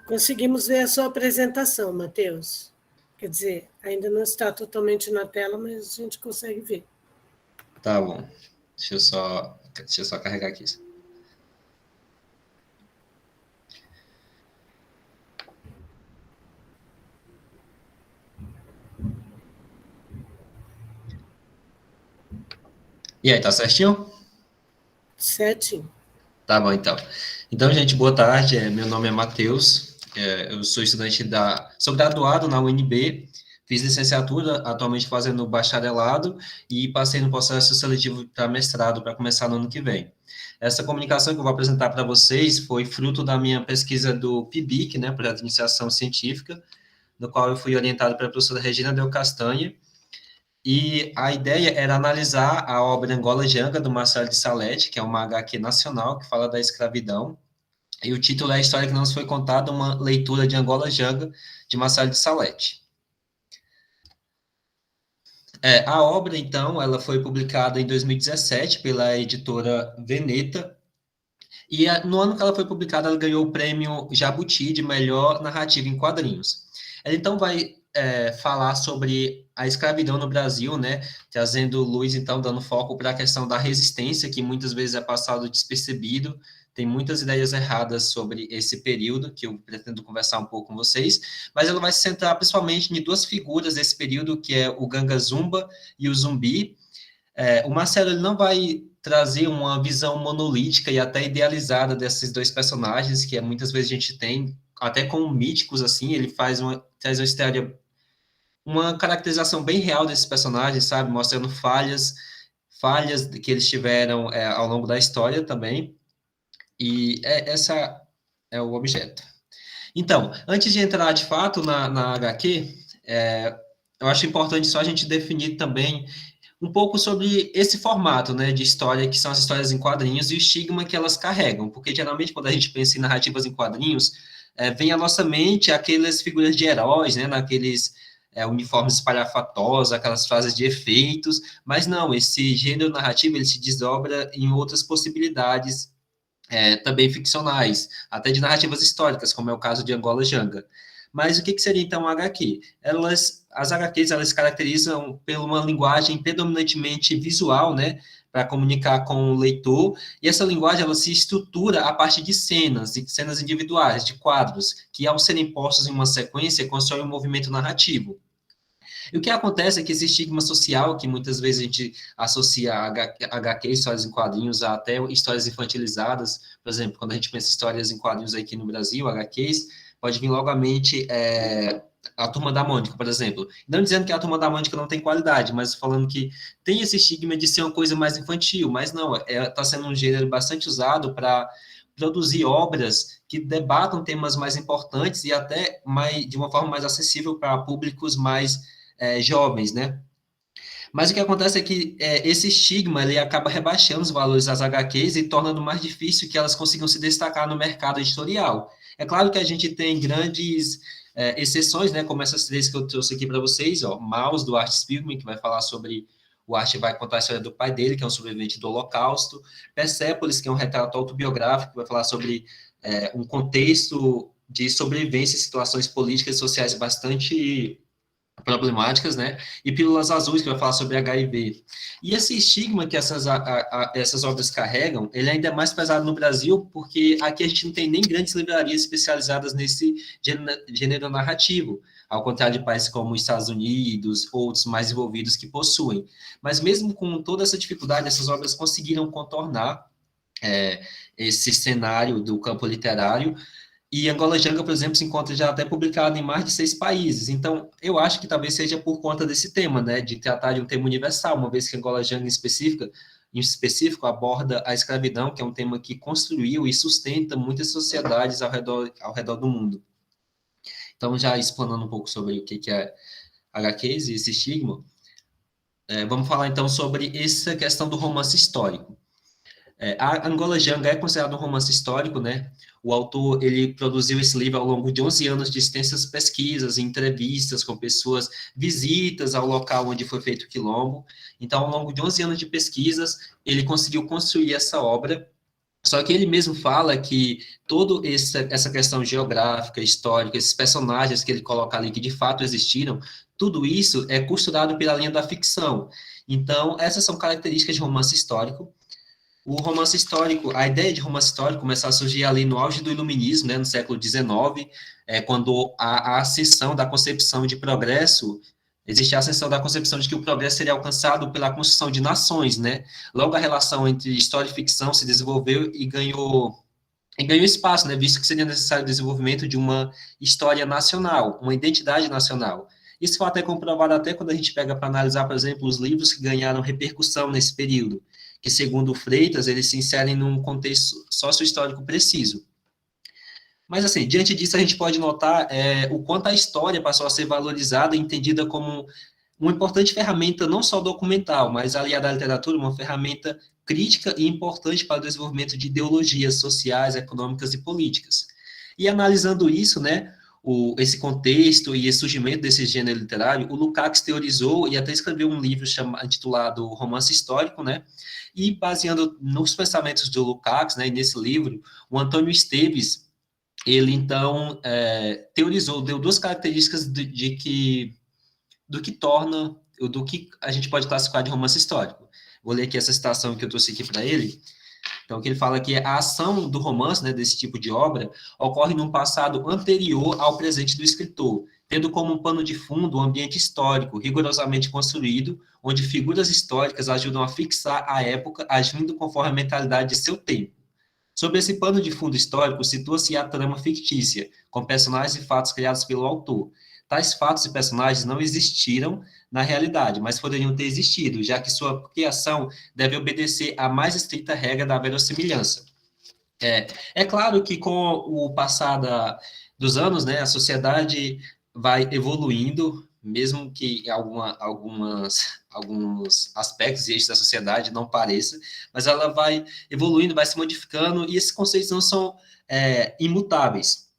Conseguimos ver a sua apresentação, Matheus. Quer dizer, ainda não está totalmente na tela, mas a gente consegue ver. Tá bom. Deixa eu só carregar aqui. E aí, tá certinho? Certinho. Tá bom, então. Então, gente, boa tarde. Meu nome é Matheus. Eu sou estudante Sou graduado na UNB, fiz licenciatura, atualmente fazendo bacharelado e passei no processo seletivo para mestrado para começar no ano que vem. Essa comunicação que eu vou apresentar para vocês foi fruto da minha pesquisa do PIBIC, né, Projeto de Iniciação Científica, no qual eu fui orientado pela professora Regina Del Castanha. E a ideia era analisar a obra Angola Janga, do Marcelo de Salete, que é uma HQ nacional que fala da escravidão. E o título é A História que Não Nos Foi Contada, uma leitura de Angola Janga, de Marcelo de Salete. A obra, então, ela foi publicada em 2017 pela editora Veneta, e no ano que ela foi publicada, ela ganhou o prêmio Jabuti de melhor narrativa em quadrinhos. Ela então vai falar sobre a escravidão no Brasil, né, trazendo luz, então, dando foco para a questão da resistência, que muitas vezes é passado despercebido. Tem muitas ideias erradas sobre esse período, que eu pretendo conversar um pouco com vocês, mas ela vai se centrar principalmente em duas figuras desse período, que é o Ganga Zumba e o Zumbi. O Marcelo ele não vai trazer uma visão monolítica e até idealizada desses dois personagens, que muitas vezes a gente tem, até como míticos, assim, ele traz uma história, uma caracterização bem real desses personagens, sabe? Mostrando falhas que eles tiveram ao longo da história também, e essa é o objeto. Então, antes de entrar de fato na HQ, eu acho importante só a gente definir também um pouco sobre esse formato, né, de história, que são as histórias em quadrinhos e o estigma que elas carregam, porque geralmente quando a gente pensa em narrativas em quadrinhos, vem à nossa mente aquelas figuras de heróis, né, naqueles uniformes espalhafatosos, aquelas frases de efeitos, mas não, esse gênero narrativo ele se desdobra em outras possibilidades também ficcionais, até de narrativas históricas, como é o caso de Angola Janga. Mas o que seria então a HQ? As HQs elas se caracterizam por uma linguagem predominantemente visual, né, para comunicar com o leitor, e essa linguagem ela se estrutura a partir de cenas individuais, de quadros, que ao serem postos em uma sequência, constroem um movimento narrativo. E o que acontece é que esse estigma social, que muitas vezes a gente associa a HQ, histórias em quadrinhos, a até histórias infantilizadas, por exemplo, quando a gente pensa em histórias em quadrinhos aqui no Brasil, HQs, pode vir logo à mente a Turma da Mônica, por exemplo. Não dizendo que a Turma da Mônica não tem qualidade, mas falando que tem esse estigma de ser uma coisa mais infantil, mas não, está sendo um gênero bastante usado para produzir obras que debatam temas mais importantes e até de uma forma mais acessível para públicos mais jovens, né? Mas o que acontece é que esse estigma ele acaba rebaixando os valores das HQs e tornando mais difícil que elas consigam se destacar no mercado editorial. É claro que a gente tem grandes exceções, né, como essas três que eu trouxe aqui para vocês, ó, Maus, do Art Spiegelman, que vai falar sobre o Art vai contar a história do pai dele, que é um sobrevivente do Holocausto, Persépolis, que é um retrato autobiográfico, que vai falar sobre um contexto de sobrevivência em situações políticas e sociais bastante problemáticas, né? E Pílulas Azuis, que vai falar sobre HIV. E esse estigma que essas obras carregam, ele ainda é mais pesado no Brasil, porque aqui a gente não tem nem grandes livrarias especializadas nesse gênero narrativo, ao contrário de países como os Estados Unidos, outros mais envolvidos que possuem. Mas mesmo com toda essa dificuldade, essas obras conseguiram contornar esse cenário do campo literário. E Angola Janga, por exemplo, se encontra já até publicado em mais de 6 países. Então, eu acho que talvez seja por conta desse tema, né, de tratar de um tema universal, uma vez que Angola Janga em específico aborda a escravidão, que é um tema que construiu e sustenta muitas sociedades ao redor do mundo. Então, já explanando um pouco sobre o que é HQs e esse estigma, vamos falar então sobre essa questão do romance histórico. A Angola Janga é considerado um romance histórico, né? O autor, ele produziu esse livro ao longo de 11 anos de extensas pesquisas, entrevistas com pessoas, visitas ao local onde foi feito o quilombo. Então, ao longo de 11 anos de pesquisas, ele conseguiu construir essa obra Só que ele mesmo fala que toda essa questão geográfica, histórica, esses personagens que ele coloca ali que de fato existiram, tudo isso é costurado pela linha da ficção. Então, essas são características de romance histórico. O romance histórico, a ideia de romance histórico começou a surgir ali no auge do iluminismo, né, no século XIX, quando a ascensão da concepção de progresso, existe a ascensão da concepção de que o progresso seria alcançado pela construção de nações, né? Logo a relação entre história e ficção se desenvolveu e ganhou espaço, né, visto que seria necessário o desenvolvimento de uma história nacional, uma identidade nacional. Isso foi até comprovado até quando a gente pega para analisar, por exemplo, os livros que ganharam repercussão nesse período, que, segundo Freitas, eles se inserem num contexto sócio-histórico preciso. Mas, assim, diante disso, a gente pode notar o quanto a história passou a ser valorizada e entendida como uma importante ferramenta, não só documental, mas aliada à literatura, uma ferramenta crítica e importante para o desenvolvimento de ideologias sociais, econômicas e políticas. E analisando isso, né, esse contexto e esse surgimento desse gênero literário, o Lukács teorizou e até escreveu um livro intitulado Romance Histórico, né, e baseando nos pensamentos do Lukács, né, e nesse livro, o Antônio Esteves, ele então teorizou, deu duas características do que torna, do que a gente pode classificar de romance histórico. Vou ler aqui essa citação que eu trouxe aqui para ele. Então, que ele fala que a ação do romance, né, desse tipo de obra, ocorre num passado anterior ao presente do escritor, tendo como um pano de fundo um ambiente histórico rigorosamente construído, onde figuras históricas ajudam a fixar a época, agindo conforme a mentalidade de seu tempo. Sobre esse pano de fundo histórico, situa-se a trama fictícia, com personagens e fatos criados pelo autor. Tais fatos e personagens não existiram na realidade, mas poderiam ter existido, já que sua criação deve obedecer à mais estrita regra da verossimilhança. É claro que com o passar dos anos, né, a sociedade vai evoluindo, mesmo que alguns aspectos e eixos da sociedade não pareça, mas ela vai evoluindo, vai se modificando, e esses conceitos não são imutáveis.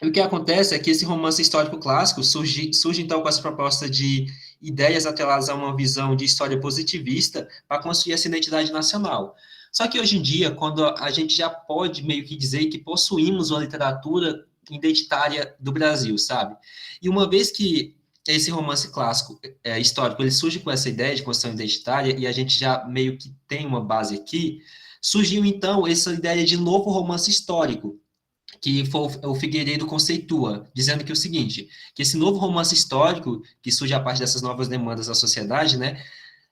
O que acontece é que esse romance histórico clássico surge então com essa proposta de ideias atreladas a uma visão de história positivista para construir essa identidade nacional. Só que hoje em dia, quando a gente já pode meio que dizer que possuímos uma literatura identitária do Brasil, sabe? E uma vez que esse romance clássico histórico, ele surge com essa ideia de construção identitária e a gente já meio que tem uma base aqui, surgiu então essa ideia de novo romance histórico, que o Figueiredo conceitua, dizendo que é o seguinte, que esse novo romance histórico, que surge a partir dessas novas demandas da sociedade, né,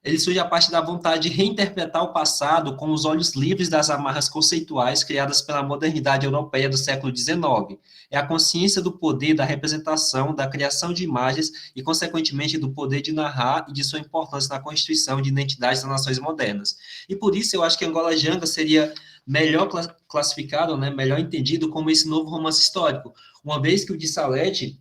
ele surge a partir da vontade de reinterpretar o passado com os olhos livres das amarras conceituais criadas pela modernidade europeia do século XIX. É a consciência do poder da representação, da criação de imagens e, consequentemente, do poder de narrar e de sua importância na constituição de identidades das nações modernas. E por isso eu acho que Angola Janga seria melhor classificado, né, melhor entendido como esse novo romance histórico, uma vez que o de Salete,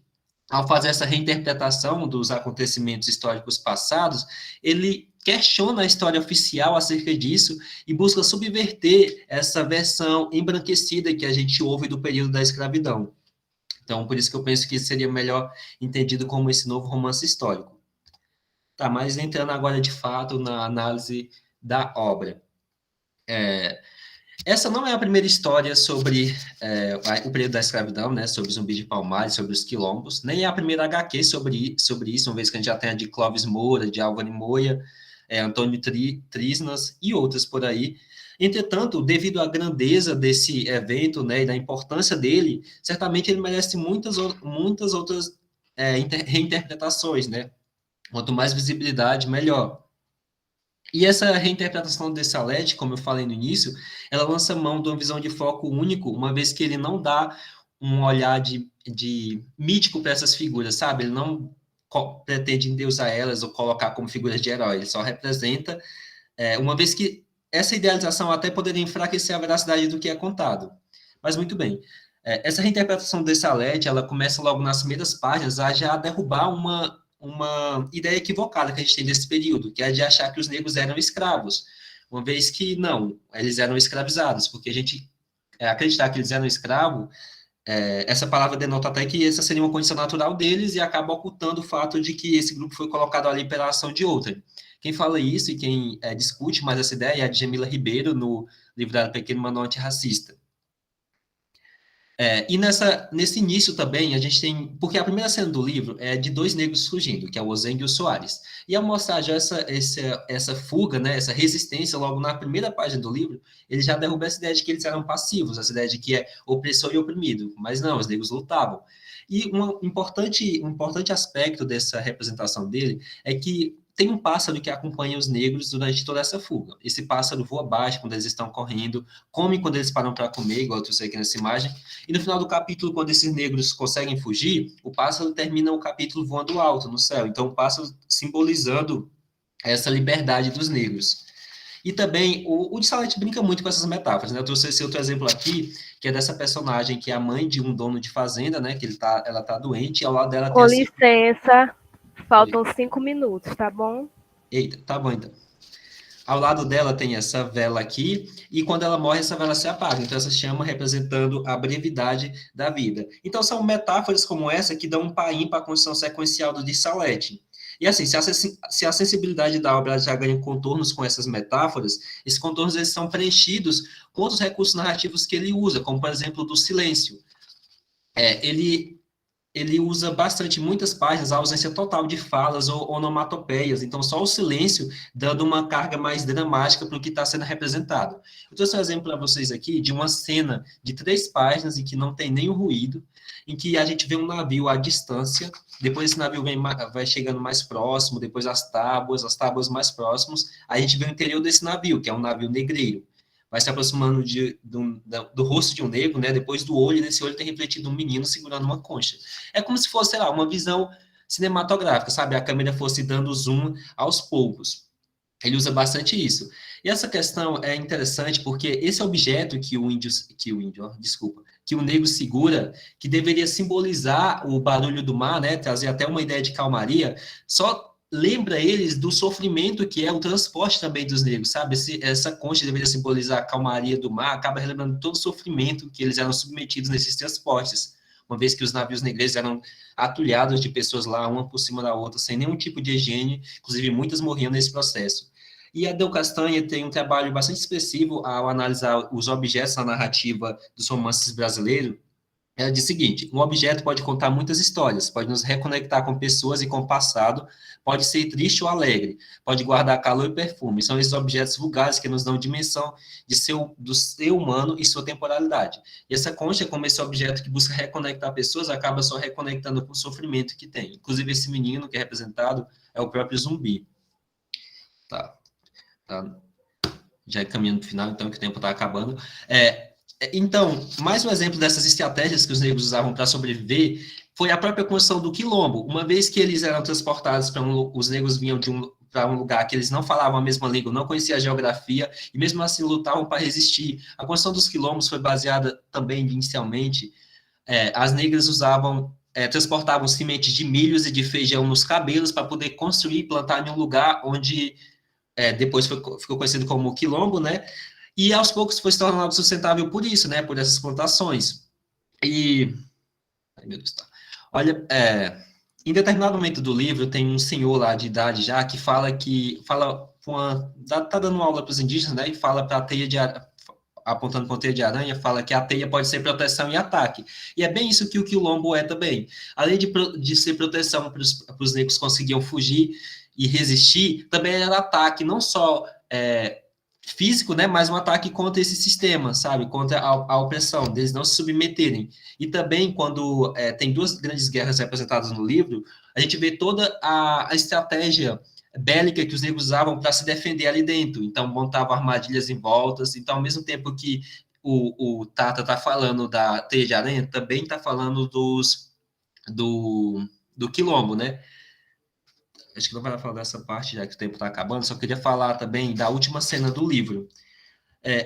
ao fazer essa reinterpretação dos acontecimentos históricos passados, ele questiona a história oficial acerca disso e busca subverter essa versão embranquecida que a gente ouve do período da escravidão. Então, por isso que eu penso que seria melhor entendido como esse novo romance histórico. Tá, mas entrando agora de fato na análise da obra. Essa não é a primeira história sobre o período da escravidão, né, sobre Zumbi de Palmares, sobre os quilombos, nem é a primeira HQ sobre isso, uma vez que a gente já tem a de Clóvis Moura, de Álvaro Moia, Antônio Trisnas e outras por aí. Entretanto, devido à grandeza desse evento, né, e da importância dele, certamente ele merece muitas outras reinterpretações, né? Quanto mais visibilidade, melhor. E essa reinterpretação de Salete, como eu falei no início, ela lança mão de uma visão de foco único, uma vez que ele não dá um olhar de mítico para essas figuras, sabe? Ele não pretende endeusar elas ou colocar como figuras de herói, ele só representa, uma vez que essa idealização até poderia enfraquecer a veracidade do que é contado. Mas muito bem. Essa reinterpretação de Salete, ela começa logo nas primeiras páginas a já derrubar uma ideia equivocada que a gente tem desse período, que é de achar que os negros eram escravos, uma vez que não, eles eram escravizados, porque a gente acreditar que eles eram escravos essa palavra denota até que essa seria uma condição natural deles e acaba ocultando o fato de que esse grupo foi colocado ali pela ação de outra. Quem fala isso e quem discute mais essa ideia é a Djamila Ribeiro, no livro dela Pequeno Manual Antirracista. E nesse início também, a gente tem... Porque a primeira cena do livro é de dois negros fugindo, que é o Ozeng e o Soares. E ao mostrar já essa fuga, né, essa resistência, logo na primeira página do livro, ele já derruba essa ideia de que eles eram passivos, essa ideia de que é opressor e oprimido. Mas não, os negros lutavam. E um importante aspecto dessa representação dele é que tem um pássaro que acompanha os negros durante toda essa fuga. Esse pássaro voa baixo quando eles estão correndo, come quando eles param para comer, igual eu sei aqui nessa imagem, e no final do capítulo, quando esses negros conseguem fugir, o pássaro termina o capítulo voando alto no céu. Então, o pássaro simbolizando essa liberdade dos negros. E também, o de Salete brinca muito com essas metáforas, né? Eu trouxe esse outro exemplo aqui, que é dessa personagem que é a mãe de um dono de fazenda, né? Que ela tá doente, e ao lado dela tem Com licença, faltam 5 minutos, tá bom? Eita, tá bom então. Ao lado dela tem essa vela aqui, e quando ela morre, essa vela se apaga. Então, essa chama representando a brevidade da vida. Então, são metáforas como essa que dão um paim para a construção sequencial do de Salete. E assim, se a sensibilidade da obra já ganha contornos com essas metáforas, esses contornos eles são preenchidos com outros recursos narrativos que ele usa, como, por exemplo, o do silêncio. Ele usa bastante, muitas páginas, a ausência total de falas ou onomatopeias, então só o silêncio dando uma carga mais dramática para o que está sendo representado. Eu trouxe um exemplo para vocês aqui de uma cena de 3 páginas em que não tem nenhum ruído, em que a gente vê um navio à distância, depois esse navio vai chegando mais próximo, depois as tábuas mais próximos, aí a gente vê o interior desse navio, que é um navio negreiro. Vai se aproximando do rosto de um negro, né? Depois do olho, e nesse olho tem refletido um menino segurando uma concha. É como se fosse, sei lá, uma visão cinematográfica, sabe? A câmera fosse dando zoom aos poucos. Ele usa bastante isso. E essa questão é interessante porque esse objeto que o negro segura, que deveria simbolizar o barulho do mar, né? Trazer até uma ideia de calmaria, só lembra eles do sofrimento que é o transporte também dos negros, sabe? Essa concha deveria simbolizar a calmaria do mar, acaba relembrando todo o sofrimento que eles eram submetidos nesses transportes, uma vez que os navios negreiros eram atulhados de pessoas lá, uma por cima da outra, sem nenhum tipo de higiene, inclusive muitas morriam nesse processo. E a Del Castanha tem um trabalho bastante expressivo ao analisar os objetos na narrativa dos romances brasileiros. Ela diz o seguinte: um objeto pode contar muitas histórias, pode nos reconectar com pessoas e com o passado, pode ser triste ou alegre, pode guardar calor e perfume. São esses objetos vulgares que nos dão dimensão do ser humano e sua temporalidade. E essa concha, como esse objeto que busca reconectar pessoas, acaba só reconectando com o sofrimento que tem. Inclusive, esse menino que é representado é o próprio zumbi. Tá. Já é caminhando para o final, então, que o tempo está acabando. Então, mais um exemplo dessas estratégias que os negros usavam para sobreviver foi a própria construção do quilombo. Uma vez que eles eram transportados os negros vinham para um lugar que eles não falavam a mesma língua, não conheciam a geografia, e mesmo assim lutavam para resistir. A construção dos quilombos foi baseada também, inicialmente, as negras transportavam sementes de milhos e de feijão nos cabelos para poder construir e plantar em um lugar onde depois ficou conhecido como quilombo, né? E aos poucos foi se tornando sustentável por isso, né? Por essas plantações. E. Ai, meu Deus, tá. Olha, em determinado momento do livro, tem um senhor lá de idade já que tá dando uma aula para os indígenas, né? E fala para a teia de apontando para a teia de aranha, fala que a teia pode ser proteção e ataque. E é bem isso que o quilombo é também. Além de ser proteção para os negros conseguiam fugir e resistir, também era ataque, não só físico, né, mas um ataque contra esse sistema, sabe, contra a opressão, deles não se submeterem. E também, quando tem 2 grandes guerras representadas no livro, a gente vê toda a estratégia bélica que os negros usavam para se defender ali dentro. Então, montavam armadilhas em voltas. Então, ao mesmo tempo que o Tata está falando da teia de aranha, também está falando do quilombo, né? Acho que não vai falar dessa parte, já que o tempo está acabando, só queria falar também da última cena do livro.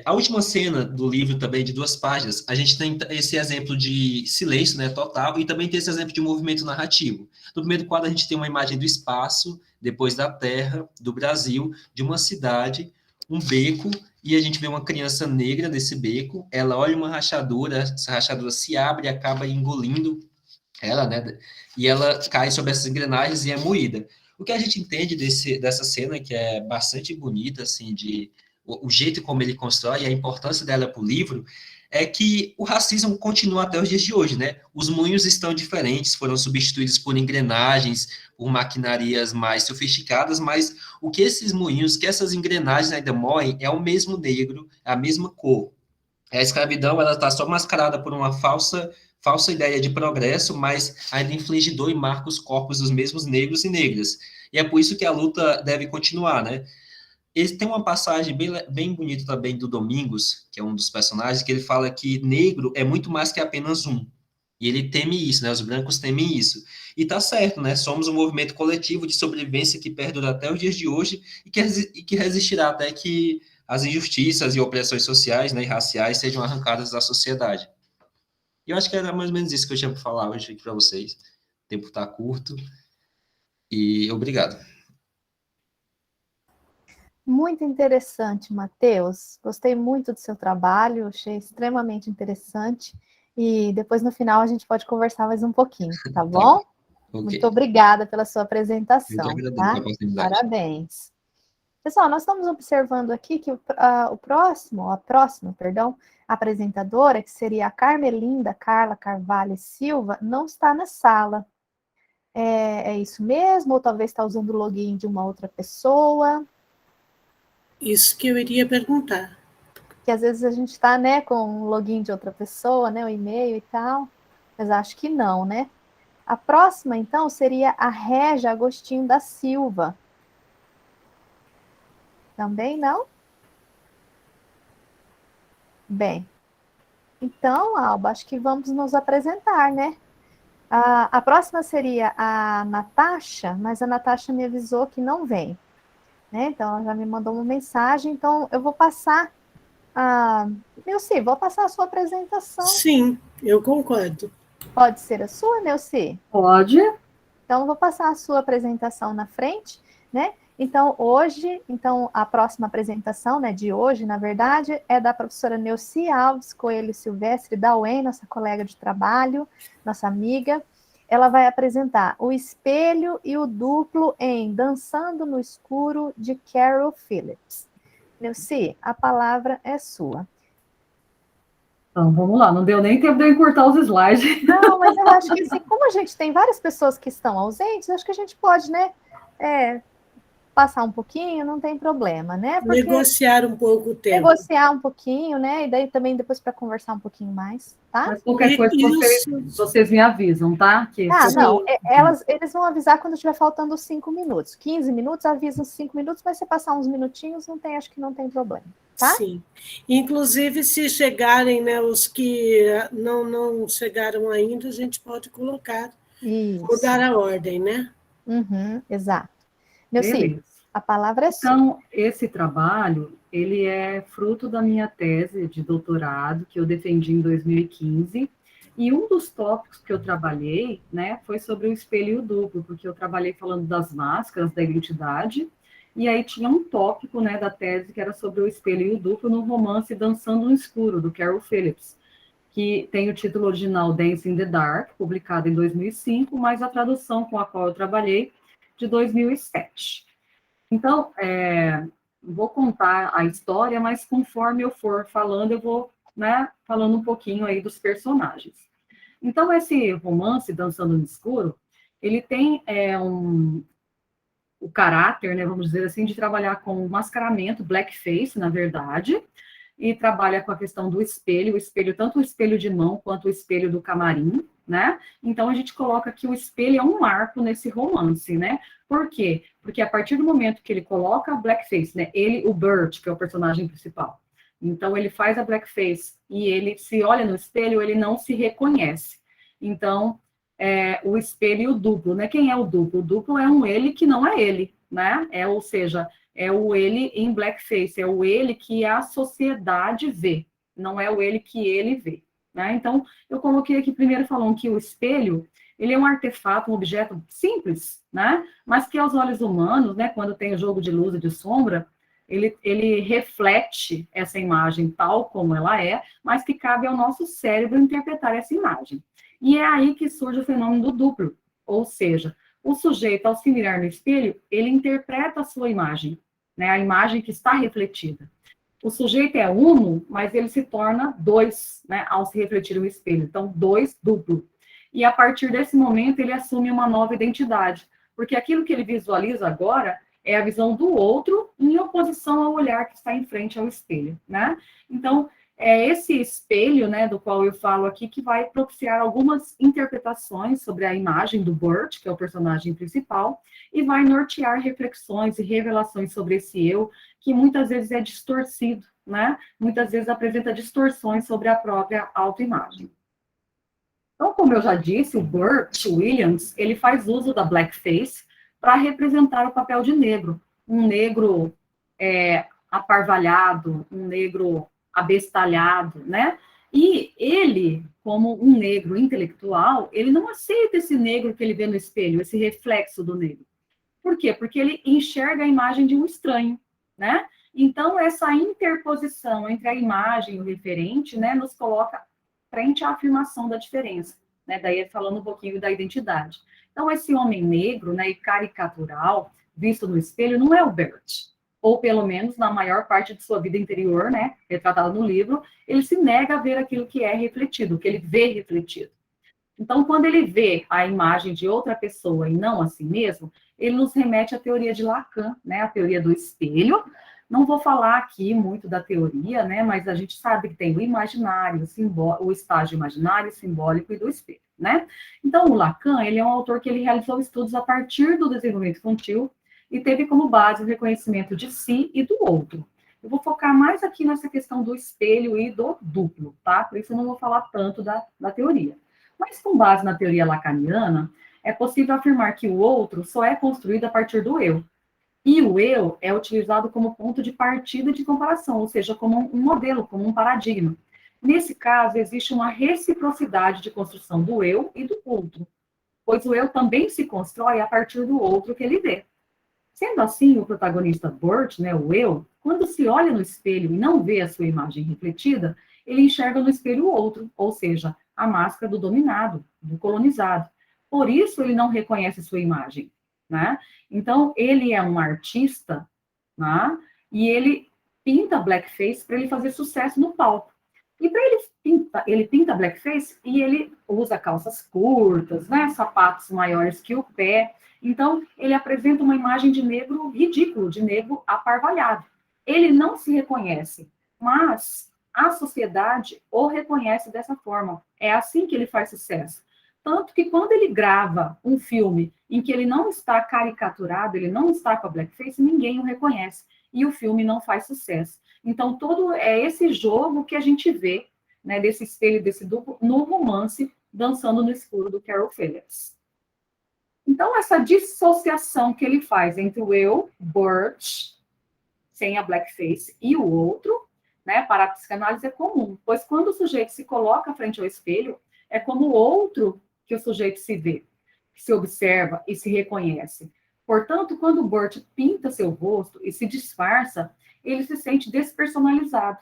A última cena do livro também, de 2 páginas, a gente tem esse exemplo de silêncio, né, total, e também tem esse exemplo de movimento narrativo. No primeiro quadro, a gente tem uma imagem do espaço, depois da terra, do Brasil, de uma cidade, um beco e a gente vê uma criança negra nesse beco, ela olha uma rachadura, essa rachadura se abre e acaba engolindo ela, né? E ela cai sobre essas engrenagens e é moída. O que a gente entende dessa cena, que é bastante bonita, assim, o jeito como ele constrói e a importância dela para o livro, é que o racismo continua até os dias de hoje, né? Os moinhos estão diferentes, foram substituídos por engrenagens, por maquinarias mais sofisticadas, mas o que esses moinhos, que essas engrenagens ainda moem, é o mesmo negro, a mesma cor. A escravidão, ela está só mascarada por uma falsa ideia de progresso, mas ainda inflige dor e marca os corpos dos mesmos negros e negras. E é por isso que a luta deve continuar, né? Tem uma passagem bem bonita também do Domingos, que é um dos personagens, que ele fala que negro é muito mais que apenas um. E ele teme isso, né? Os brancos temem isso. E tá certo, né? Somos um movimento coletivo de sobrevivência que perdura até os dias de hoje e que resistirá até que as injustiças e opressões sociais, né, e raciais sejam arrancadas da sociedade. E eu acho que era mais ou menos isso que eu tinha para falar hoje aqui para vocês. O tempo está curto e obrigado. Muito interessante, Matheus. Gostei muito do seu trabalho, achei extremamente interessante. E depois, no final, a gente pode conversar mais um pouquinho, tá bom? Okay. Muito obrigada pela sua Eu que apresentação, agradeço tá? a oportunidade. Parabéns. Pessoal, nós estamos observando aqui que a próxima apresentadora, que seria a Carmelinda Carla Carvalho Silva, não está na sala. É isso mesmo? Ou talvez está usando o login de uma outra pessoa? Isso que eu iria perguntar. Que às vezes a gente está, né, com o login de outra pessoa, né, o e-mail e tal, mas acho que não, né? A próxima, então, seria a Régia Agostinho da Silva. Também não? Bem, então, Alba, acho que vamos nos apresentar, né? A próxima seria a Natasha, mas a Natasha me avisou que não vem, né? Então, ela já me mandou uma mensagem, então eu vou passar Neuci, vou passar a sua apresentação. Sim, eu concordo. Pode ser a sua, Neuci? Pode. Então, eu vou passar a sua apresentação na frente, né? Então, a próxima apresentação, né, de hoje, na verdade, é da professora Neuci Alves Coelho Silvestre, da UEM, nossa colega de trabalho, nossa amiga. Ela vai apresentar O Espelho e o Duplo em Dançando no Escuro, de Carol Phillips. Neuci, a palavra é sua. Então, vamos lá. Não deu nem tempo de eu encurtar os slides. Não, mas eu acho que, assim, como a gente tem várias pessoas que estão ausentes, acho que a gente pode, né, passar um pouquinho, não tem problema, né? Porque negociar um pouco o tempo. Negociar um pouquinho, né? E daí também depois para conversar um pouquinho mais, tá? Mas qualquer coisa vocês me avisam, tá? Não, eles vão avisar quando estiver faltando 5 minutos. 15 minutos, avisam 5 minutos, mas se passar uns minutinhos, acho que não tem problema, tá? Sim. Inclusive, se chegarem, né, os que não chegaram ainda, a gente pode colocar, mudar a ordem, né? Uhum, exato. Neuci, a palavra é sua. Então, esse trabalho, ele é fruto da minha tese de doutorado, que eu defendi em 2015, e um dos tópicos que eu trabalhei, né, foi sobre o espelho e o duplo, porque eu trabalhei falando das máscaras da identidade, e aí tinha um tópico, né, da tese que era sobre o espelho e o duplo no romance Dançando no Escuro, do Carol Phillips, que tem o título original Dance in the Dark, publicado em 2005, mas a tradução com a qual eu trabalhei de 2007. Então, vou contar a história, mas conforme eu for falando, eu vou, né, falando um pouquinho aí dos personagens. Então, esse romance, Dançando no Escuro, ele tem o caráter, né, vamos dizer assim, de trabalhar com o mascaramento, blackface, na verdade, e trabalha com a questão do espelho, tanto o espelho de mão quanto o espelho do camarim, né? Então, a gente coloca que o espelho é um marco nesse romance, né? Por quê? Porque a partir do momento que ele coloca a blackface, né? O Bert, que é o personagem principal, então ele faz a blackface e ele se olha no espelho, ele não se reconhece. Então, o espelho e o duplo, né? Quem é o duplo? O duplo é um ele que não é ele, né? Ou seja, é o ele em blackface, é o ele que a sociedade vê, não é o ele que ele vê, né? Então, eu coloquei aqui primeiro falando que o espelho, ele é um artefato, um objeto simples, né? Mas que aos olhos humanos, né, quando tem o jogo de luz e de sombra, ele reflete essa imagem tal como ela é, mas que cabe ao nosso cérebro interpretar essa imagem. E é aí que surge o fenômeno do duplo, ou seja, o sujeito, ao se mirar no espelho, ele interpreta a sua imagem, né, a imagem que está refletida. O sujeito é uno, mas ele se torna dois, né, ao se refletir no espelho. Então, dois, duplo. E a partir desse momento, ele assume uma nova identidade, porque aquilo que ele visualiza agora é a visão do outro em oposição ao olhar que está em frente ao espelho, né? Então, é esse espelho, né, do qual eu falo aqui, que vai propiciar algumas interpretações sobre a imagem do Burt, que é o personagem principal, e vai nortear reflexões e revelações sobre esse eu, que muitas vezes é distorcido, né? Muitas vezes apresenta distorções sobre a própria autoimagem. Então, como eu já disse, o Burt Williams, ele faz uso da blackface para representar o papel de negro. Um negro aparvalhado, um negro abestalhado, né? E ele, como um negro intelectual, ele não aceita esse negro que ele vê no espelho, esse reflexo do negro. Por quê? Porque ele enxerga a imagem de um estranho, né? Então, essa interposição entre a imagem e o referente, né, nos coloca frente à afirmação da diferença, né? Daí falando um pouquinho da identidade. Então, esse homem negro, né, e caricatural, visto no espelho, não é o Burt, ou pelo menos na maior parte de sua vida interior, né, retratado no livro, ele se nega a ver aquilo que é refletido, o que ele vê refletido. Então, quando ele vê a imagem de outra pessoa e não a si mesmo, ele nos remete à teoria de Lacan, né, a teoria do espelho. Não vou falar aqui muito da teoria, né, mas a gente sabe que tem o imaginário, o estágio imaginário, simbólico e do espelho, né? Então, o Lacan, ele é um autor que ele realizou estudos a partir do desenvolvimento infantil e teve como base o reconhecimento de si e do outro. Eu vou focar mais aqui nessa questão do espelho e do duplo, tá? Por isso eu não vou falar tanto da teoria. Mas com base na teoria lacaniana, é possível afirmar que o outro só é construído a partir do eu. E o eu é utilizado como ponto de partida de comparação, ou seja, como um modelo, como um paradigma. Nesse caso, existe uma reciprocidade de construção do eu e do outro, pois o eu também se constrói a partir do outro que ele vê. Sendo assim, o protagonista Burt, né, o eu, quando se olha no espelho e não vê a sua imagem refletida, ele enxerga no espelho o outro, ou seja, a máscara do dominado, do colonizado. Por isso, ele não reconhece sua imagem, né? Então, ele é um artista, né? E ele pinta blackface para ele fazer sucesso no palco. E para ele pinta blackface e ele usa calças curtas, né? Sapatos maiores que o pé. Então, ele apresenta uma imagem de negro ridículo, de negro aparvalhado. Ele não se reconhece, mas a sociedade o reconhece dessa forma. É assim que ele faz sucesso. Tanto que quando ele grava um filme em que ele não está caricaturado, ele não está com a blackface, ninguém o reconhece. E o filme não faz sucesso. Então, todo é esse jogo que a gente vê, né, desse espelho, desse duplo, no romance Dançando no Escuro, do Carol Phillips. Então, essa dissociação que ele faz entre o eu, Burt, sem a blackface, e o outro, né, para a psicanálise é comum, pois quando o sujeito se coloca frente ao espelho, é como o outro que o sujeito se vê, se observa e se reconhece. Portanto, quando o Burt pinta seu rosto e se disfarça, ele se sente despersonalizado,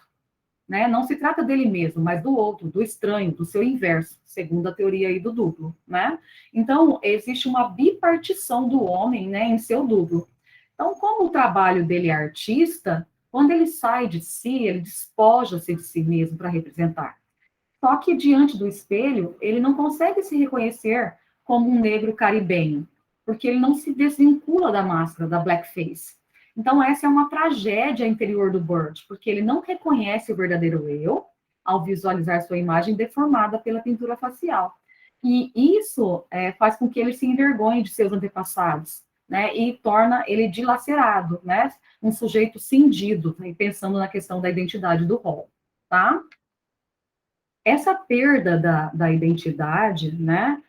né? Não se trata dele mesmo, mas do outro, do estranho, do seu inverso, segundo a teoria aí do duplo, né? Então, existe uma bipartição do homem, né, em seu duplo. Então, como o trabalho dele é artista, quando ele sai de si, ele despoja-se de si mesmo para representar. Só que diante do espelho, ele não consegue se reconhecer como um negro caribenho, porque ele não se desvincula da máscara, da blackface. Então, essa é uma tragédia interior do Burt, porque ele não reconhece o verdadeiro eu ao visualizar sua imagem deformada pela pintura facial. E isso faz com que ele se envergonhe de seus antepassados, né, e torna ele dilacerado, né, um sujeito cindido, né, pensando na questão da identidade do rol, tá? Essa perda da identidade, né,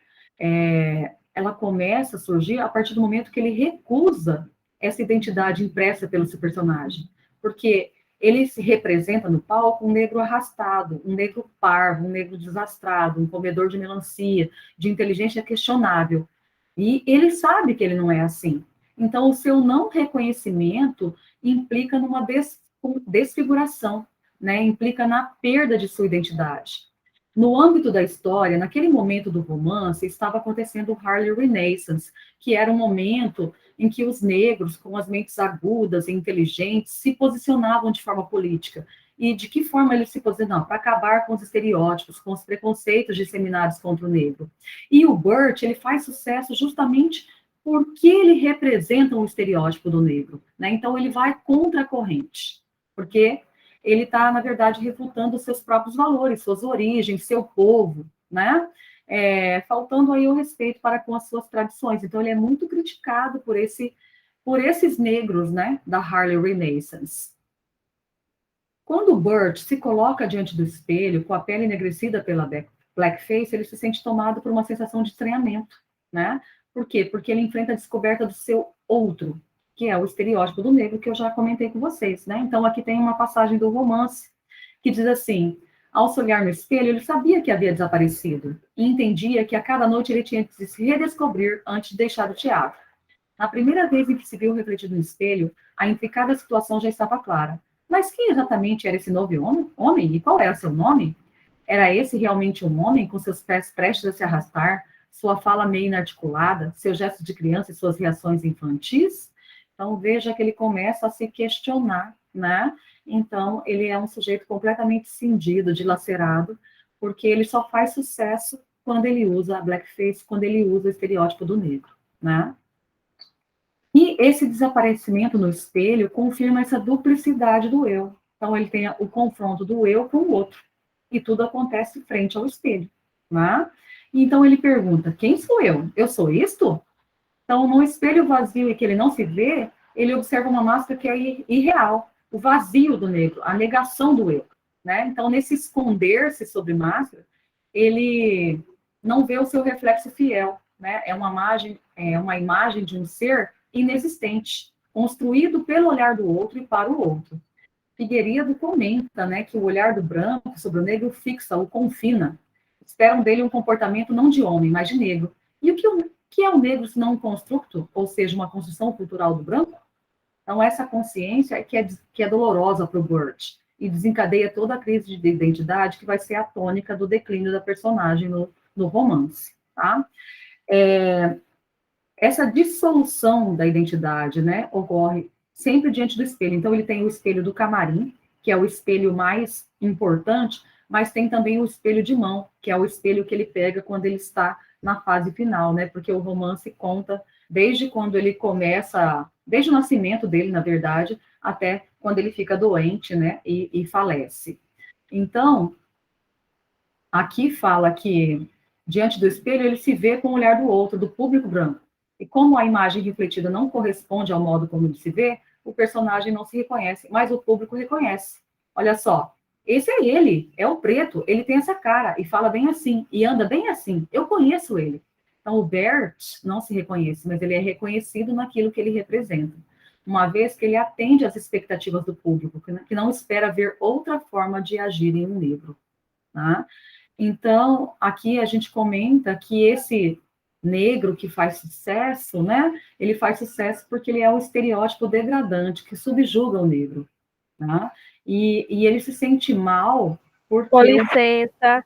ela começa a surgir a partir do momento que ele recusa essa identidade impressa pelo seu personagem, porque ele se representa no palco um negro arrastado, um negro parvo, um negro desastrado, um comedor de melancia, de inteligência questionável, e ele sabe que ele não é assim. Então, o seu não reconhecimento implica numa desfiguração, né? Implica na perda de sua identidade. No âmbito da história, naquele momento do romance, estava acontecendo o Harlem Renaissance, que era um momento em que os negros, com as mentes agudas e inteligentes, se posicionavam de forma política. E de que forma eles se posicionavam? Para acabar com os estereótipos, com os preconceitos disseminados contra o negro. E o Burt, ele faz sucesso justamente porque ele representa um estereótipo do negro, né? Então, ele vai contra a corrente, porque ele está, na verdade, refutando os seus próprios valores, suas origens, seu povo, né? Faltando aí o respeito para com as suas tradições. Então, ele é muito criticado por esses negros, né, da Harlem Renaissance. Quando o Burt se coloca diante do espelho, com a pele enegrecida pela blackface, ele se sente tomado por uma sensação de estranhamento, né? Por quê? Porque ele enfrenta a descoberta do seu outro, que é o estereótipo do negro, que eu já comentei com vocês, né? Então, aqui tem uma passagem do romance, que diz assim: ao se olhar no espelho, ele sabia que havia desaparecido, e entendia que a cada noite ele tinha que se redescobrir antes de deixar o teatro. Na primeira vez em que se viu refletido no espelho, a intricada situação já estava clara. Mas quem exatamente era esse novo homem? E qual era seu nome? Era esse realmente um homem, com seus pés prestes a se arrastar, sua fala meio inarticulada, seus gestos de criança e suas reações infantis? Então, veja que ele começa a se questionar, né? Então, ele é um sujeito completamente cindido, dilacerado, porque ele só faz sucesso quando ele usa a blackface, quando ele usa o estereótipo do negro, né? E esse desaparecimento no espelho confirma essa duplicidade do eu. Então, ele tem o confronto do eu com o outro. E tudo acontece frente ao espelho, né? Então, ele pergunta: quem sou eu? Eu sou isto? Então, no espelho vazio e que ele não se vê, ele observa uma máscara que é irreal, o vazio do negro, a negação do eu, né? Então, nesse esconder-se sobre máscara, ele não vê o seu reflexo fiel, né? É uma imagem de um ser inexistente, construído pelo olhar do outro e para o outro. Figueiredo comenta, né, que o olhar do branco sobre o negro fixa, o confina. Esperam dele um comportamento não de homem, mas de negro. E o que é o negro se não um construto, ou seja, uma construção cultural do branco? Então, essa consciência que é dolorosa para o Burt e desencadeia toda a crise de identidade que vai ser a tônica do declínio da personagem no romance, tá? Essa dissolução da identidade, né, ocorre sempre diante do espelho. Então, ele tem o espelho do camarim, que é o espelho mais importante, mas tem também o espelho de mão, que é o espelho que ele pega quando ele está na fase final, né, porque o romance conta desde quando ele começa, desde o nascimento dele, na verdade, até quando ele fica doente, né, e falece. Então, aqui fala que, diante do espelho, ele se vê com o olhar do outro, do público branco. E como a imagem refletida não corresponde ao modo como ele se vê, o personagem não se reconhece, mas o público reconhece. Olha só, esse é ele, é o preto, ele tem essa cara, e fala bem assim, e anda bem assim, eu conheço ele. Então, o Burt não se reconhece, mas ele é reconhecido naquilo que ele representa, uma vez que ele atende às expectativas do público, que não espera ver outra forma de agir em um negro. Tá? Então, aqui a gente comenta que esse negro que faz sucesso, né? Ele faz sucesso porque ele é um estereótipo degradante, que subjuga o negro, tá? E ele se sente mal porque... Com licença,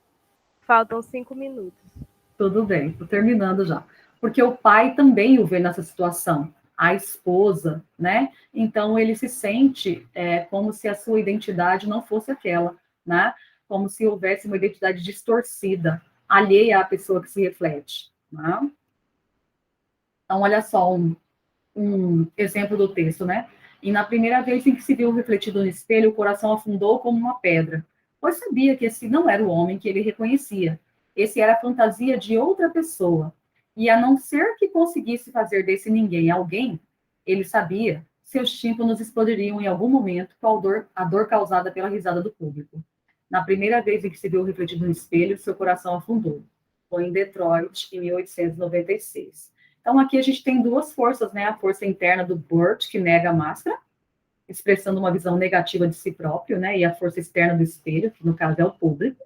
faltam 5 minutos. Tudo bem, estou terminando já. Porque o pai também o vê nessa situação, a esposa, né? Então, ele se sente como se a sua identidade não fosse aquela, né? Como se houvesse uma identidade distorcida, alheia à pessoa que se reflete. Né? Então, olha só um exemplo do texto, né? E na primeira vez em que se viu refletido no espelho, o coração afundou como uma pedra, pois sabia que esse não era o homem que ele reconhecia. Esse era a fantasia de outra pessoa. E a não ser que conseguisse fazer desse ninguém alguém, ele sabia, seus tímpanos explodiriam em algum momento com a dor causada pela risada do público. Na primeira vez em que se viu refletido no espelho, seu coração afundou. Foi em Detroit, em 1896. Então, aqui a gente tem duas forças, né? A força interna do Burt, que nega a máscara, expressando uma visão negativa de si próprio, né? E a força externa do espelho, que no caso é o público.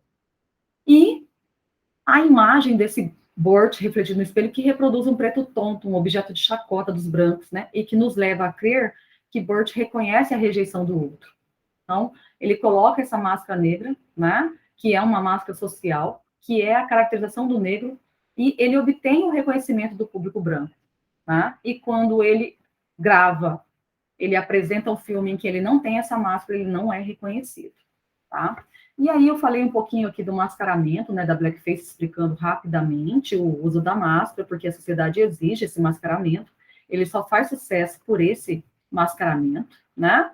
E a imagem desse Burt, refletido no espelho, que reproduz um preto tonto, um objeto de chacota dos brancos, né? E que nos leva a crer que Burt reconhece a rejeição do outro. Então, ele coloca essa máscara negra, né? Que é uma máscara social, que é a caracterização do negro, e ele obtém o reconhecimento do público branco, tá? E quando ele grava, ele apresenta um filme em que ele não tem essa máscara, ele não é reconhecido, tá? E aí eu falei um pouquinho aqui do mascaramento, né, da blackface, explicando rapidamente o uso da máscara, porque a sociedade exige esse mascaramento, ele só faz sucesso por esse mascaramento, né?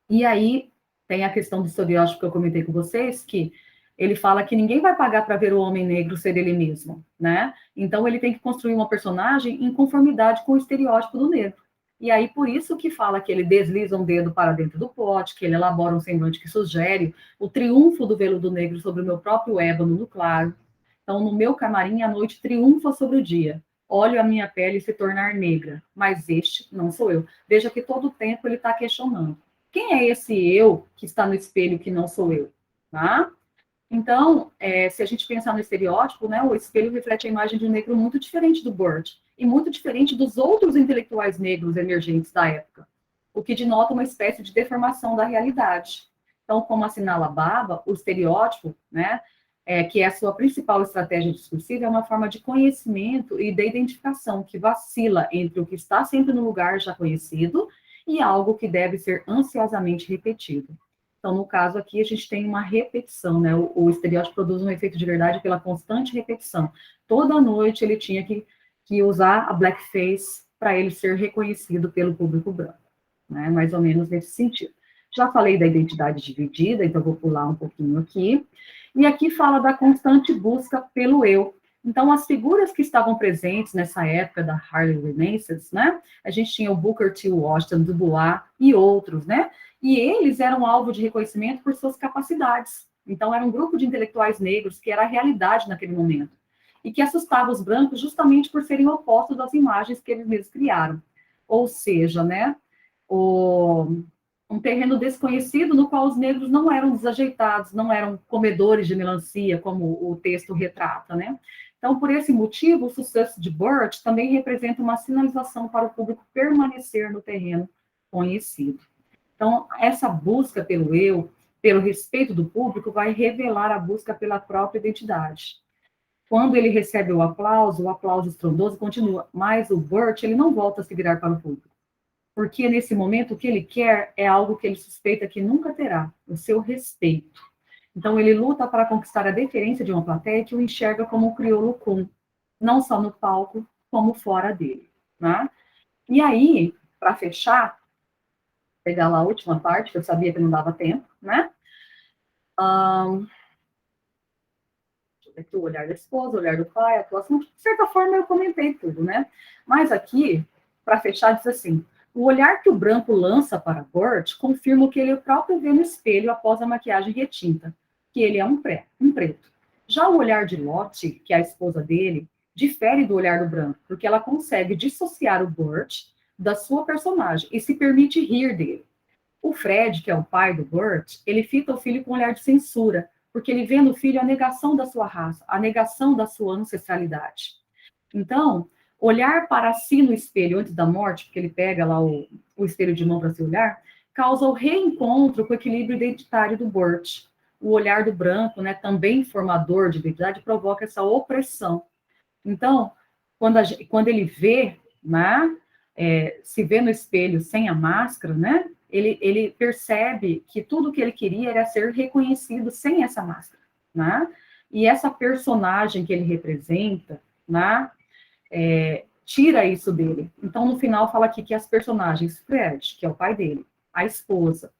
E aí tem a questão do estereótipo que eu comentei com vocês, que ele fala que ninguém vai pagar para ver o homem negro ser ele mesmo, né? Então ele tem que construir uma personagem em conformidade com o estereótipo do negro. E aí, por isso que fala que ele desliza um dedo para dentro do pote, que ele elabora um semblante que sugere o triunfo do veludo negro sobre o meu próprio ébano no claro. Então, no meu camarim, a noite triunfa sobre o dia. Olho a minha pele se tornar negra, mas este não sou eu. Veja que todo o tempo ele está questionando. Quem é esse eu que está no espelho que não sou eu? Tá? Então, se a gente pensar no estereótipo, né, o espelho reflete a imagem de um negro muito diferente do Burt e muito diferente dos outros intelectuais negros emergentes da época, o que denota uma espécie de deformação da realidade. Então, como assinala Baba, o estereótipo, né, que é a sua principal estratégia discursiva, é uma forma de conhecimento e de identificação que vacila entre o que está sempre no lugar já conhecido e algo que deve ser ansiosamente repetido. Então, no caso aqui, a gente tem uma repetição, né? O estereótipo produz um efeito de verdade pela constante repetição. Toda noite ele tinha que usar a blackface para ele ser reconhecido pelo público branco, né? Mais ou menos nesse sentido. Já falei da identidade dividida, então vou pular um pouquinho aqui. E aqui fala da constante busca pelo eu. Então, as figuras que estavam presentes nessa época da Harlem Renaissance, né? A gente tinha o Booker T. Washington, Du Bois e outros, né? E eles eram alvo de reconhecimento por suas capacidades. Então, era um grupo de intelectuais negros que era a realidade naquele momento. E que assustava os brancos justamente por serem opostos às imagens que eles mesmos criaram. Ou seja, né? Um terreno desconhecido no qual os negros não eram desajeitados, não eram comedores de melancia, como o texto retrata, né? Então, por esse motivo, o sucesso de Burt também representa uma sinalização para o público permanecer no terreno conhecido. Então, essa busca pelo eu, pelo respeito do público, vai revelar a busca pela própria identidade. Quando ele recebe o aplauso estrondoso continua, mas o Burt, ele não volta a se virar para o público. Porque, nesse momento, o que ele quer é algo que ele suspeita que nunca terá, o seu respeito. Então, ele luta para conquistar a deferência de uma plateia que o enxerga como um crioulo comum, não só no palco, como fora dele. Né? E aí, para fechar, pegar lá a última parte, que eu sabia que não dava tempo, né? Deixa eu ver aqui o olhar da esposa, o olhar do pai, a atuação. De certa forma, eu comentei tudo, né? Mas aqui, para fechar, diz assim, o olhar que o branco lança para Burt confirma o que ele próprio vê no espelho após a maquiagem retinta, que ele é um preto. Já o olhar de Lottie, que é a esposa dele, difere do olhar do branco, porque ela consegue dissociar o Burt da sua personagem e se permite rir dele. O Fred, que é o pai do Burt, ele fita o filho com um olhar de censura, porque ele vê no filho a negação da sua raça, a negação da sua ancestralidade. Então, olhar para si no espelho antes da morte, porque ele pega lá o espelho de mão para se olhar, causa o reencontro com o equilíbrio identitário do Burt. O olhar do branco, né, também formador de identidade, provoca essa opressão. Então, quando ele vê, né, se vê no espelho sem a máscara, né, ele percebe que tudo o que ele queria era ser reconhecido sem essa máscara, né? E essa personagem que ele representa, né, tira isso dele. Então, no final, fala aqui que as personagens, Fred, que é o pai dele, a esposa,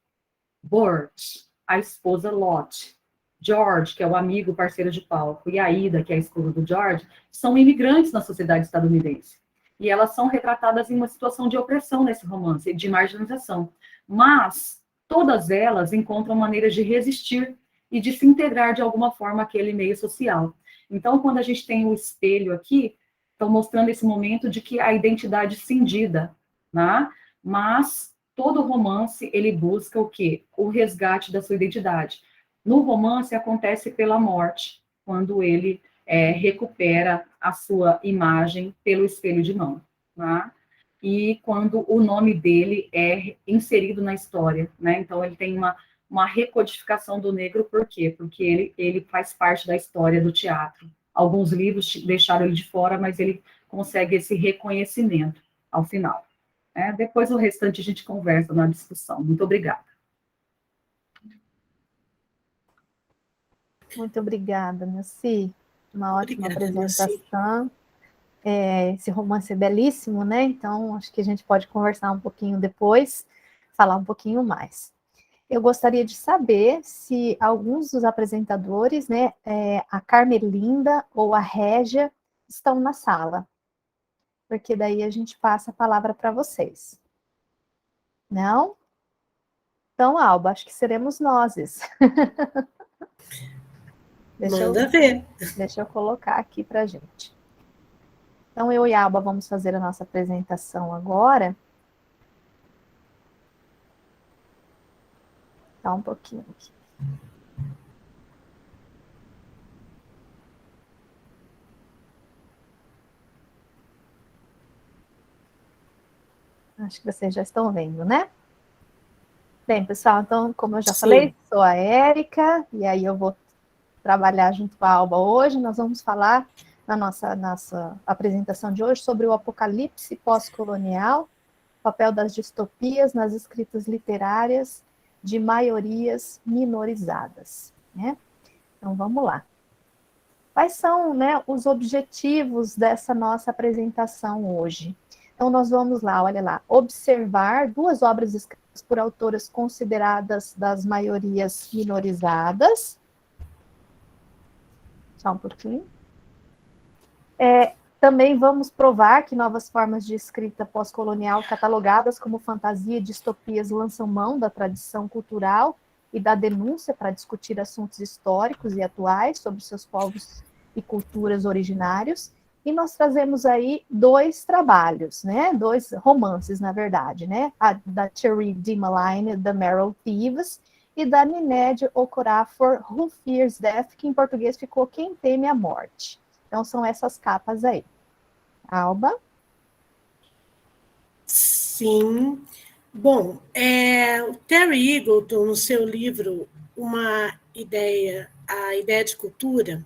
Burt, a esposa Lottie, George, que é o amigo parceiro de palco, e a Ida, que é a esposa do George, são imigrantes na sociedade estadunidense. E elas são retratadas em uma situação de opressão nesse romance, de marginalização. Mas todas elas encontram maneiras de resistir e de se integrar de alguma forma àquele meio social. Então, quando a gente tem o espelho aqui, estão mostrando esse momento de que a identidade cindida, né? Mas todo romance, ele busca o quê? O resgate da sua identidade. No romance, acontece pela morte. quando ele recupera a sua imagem pelo espelho de mão, tá? E quando o nome dele é inserido na história, né? Então, ele tem uma recodificação do negro, por quê? Porque ele faz parte da história do teatro. Alguns livros deixaram ele de fora, mas ele consegue esse reconhecimento ao final. Depois, o restante, a gente conversa na discussão. Muito obrigada. Muito obrigada, Nelci. Uma ótima apresentação. Esse romance é belíssimo, né? Então, acho que a gente pode conversar um pouquinho depois, falar um pouquinho mais. Eu gostaria de saber se alguns dos apresentadores, né, a Carmelinda ou a Régia, estão na sala. Porque daí a gente passa a palavra para vocês. Não? Então, Alba, acho que seremos nós. Manda ver. Deixa eu colocar aqui para a gente. Então, eu e a Alba vamos fazer a nossa apresentação agora. Tá um pouquinho aqui. Acho que vocês já estão vendo, né? Bem, pessoal, então, como eu já falei, sou a Érica, e aí eu vou trabalhar junto com a Alba hoje. Nós vamos falar na nossa apresentação de hoje sobre o apocalipse pós-colonial, papel das distopias nas escritas literárias de maiorias minorizadas, né? Então, vamos lá. Quais são, né, os objetivos dessa nossa apresentação hoje? Então, nós vamos lá, olha lá, observar 2 obras escritas por autoras consideradas das maiorias minorizadas. Só um pouquinho. Também vamos provar que novas formas de escrita pós-colonial catalogadas como fantasia e distopias lançam mão da tradição cultural e da denúncia para discutir assuntos históricos e atuais sobre seus povos e culturas originários. E nós trazemos aí 2 trabalhos, né? 2 romances, na verdade, né? A da Thierry de Maline, The Merrill Thieves, e da Ninette Okorafor, Who Fears Death, que em português ficou Quem Teme a Morte. Então, são essas capas aí. Alba? Sim. Bom, o Terry Eagleton, no seu livro A Ideia de Cultura,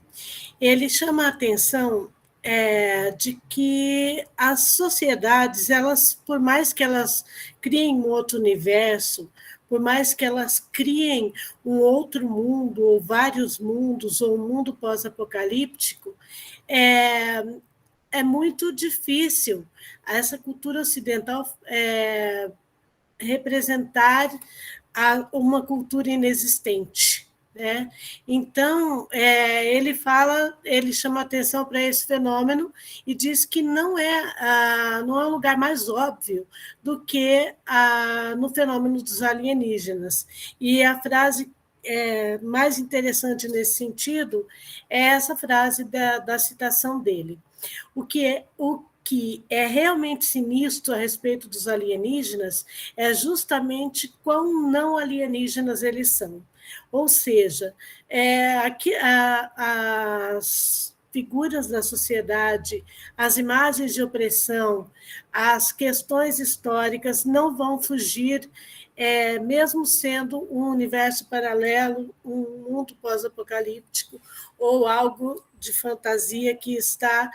ele chama a atenção de que as sociedades, por mais que elas criem um outro universo, por mais que elas criem um outro mundo, ou vários mundos, ou um mundo pós-apocalíptico, é muito difícil essa cultura ocidental representar uma cultura inexistente, né? Então, ele chama atenção para esse fenômeno e diz que não é um lugar mais óbvio do que no fenômeno dos alienígenas. E a frase mais interessante nesse sentido é essa frase da citação dele. O que é realmente sinistro a respeito dos alienígenas é justamente quão não alienígenas eles são. Ou seja, as figuras da sociedade, as imagens de opressão, as questões históricas não vão fugir, mesmo sendo um universo paralelo, um mundo pós-apocalíptico ou algo de fantasia que está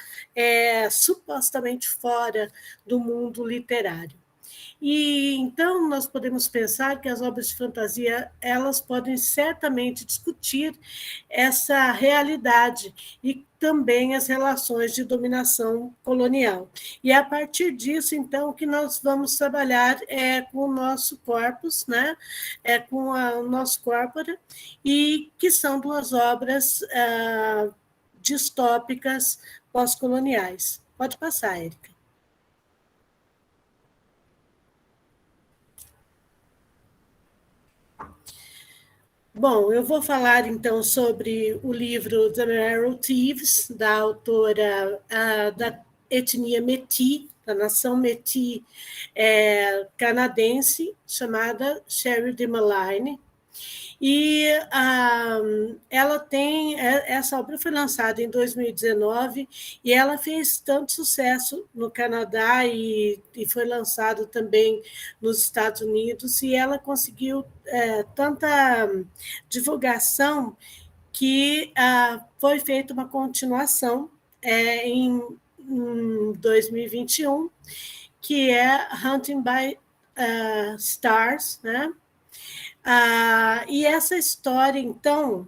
supostamente fora do mundo literário. E então nós podemos pensar que as obras de fantasia elas podem certamente discutir essa realidade e também as relações de dominação colonial. E a partir disso, então, que nós vamos trabalhar com o nosso corpus, né? Com o nosso corpora, e que são 2 obras distópicas pós-coloniais. Pode passar, Érica. Bom, eu vou falar, então, sobre o livro The Merrill Thieves, da autora da etnia Métis, da nação Métis canadense, chamada Thierry de Maline. E essa obra foi lançada em 2019 e ela fez tanto sucesso no Canadá e foi lançado também nos Estados Unidos, e ela conseguiu tanta divulgação que foi feita uma continuação em 2021, que é Hunting by Stars, né? E essa história, então,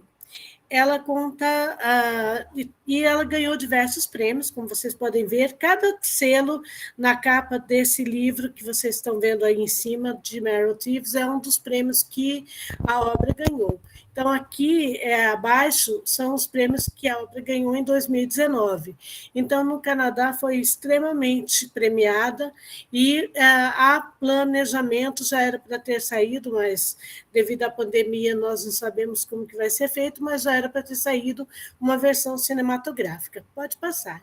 ela conta, e ela ganhou diversos prêmios, como vocês podem ver. Cada selo na capa desse livro que vocês estão vendo aí em cima, de Meryl Teeves, é um dos prêmios que a obra ganhou. Então, aqui abaixo são os prêmios que a obra ganhou em 2019. Então, no Canadá foi extremamente premiada e a planejamento já era para ter saído, mas devido à pandemia nós não sabemos como que vai ser feito, mas já era para ter saído uma versão cinematográfica. Pode passar.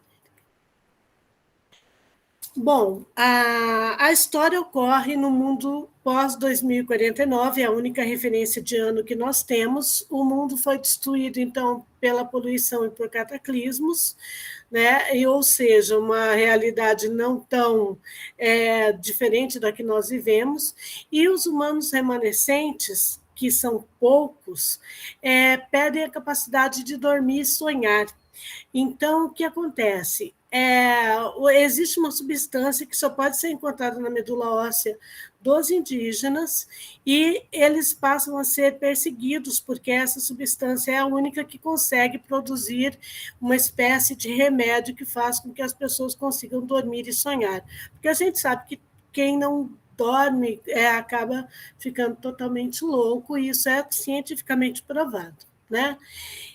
Bom, a história ocorre no mundo pós-2049, é a única referência de ano que nós temos. O mundo foi destruído, então, pela poluição e por cataclismos, né? Ou seja, uma realidade não tão diferente da que nós vivemos, e os humanos remanescentes, que são poucos, perdem a capacidade de dormir e sonhar. Então, o que acontece? Existe uma substância que só pode ser encontrada na medula óssea dos indígenas, e eles passam a ser perseguidos, porque essa substância é a única que consegue produzir uma espécie de remédio que faz com que as pessoas consigam dormir e sonhar. Porque a gente sabe que quem não dorme acaba ficando totalmente louco, e isso é cientificamente provado, né?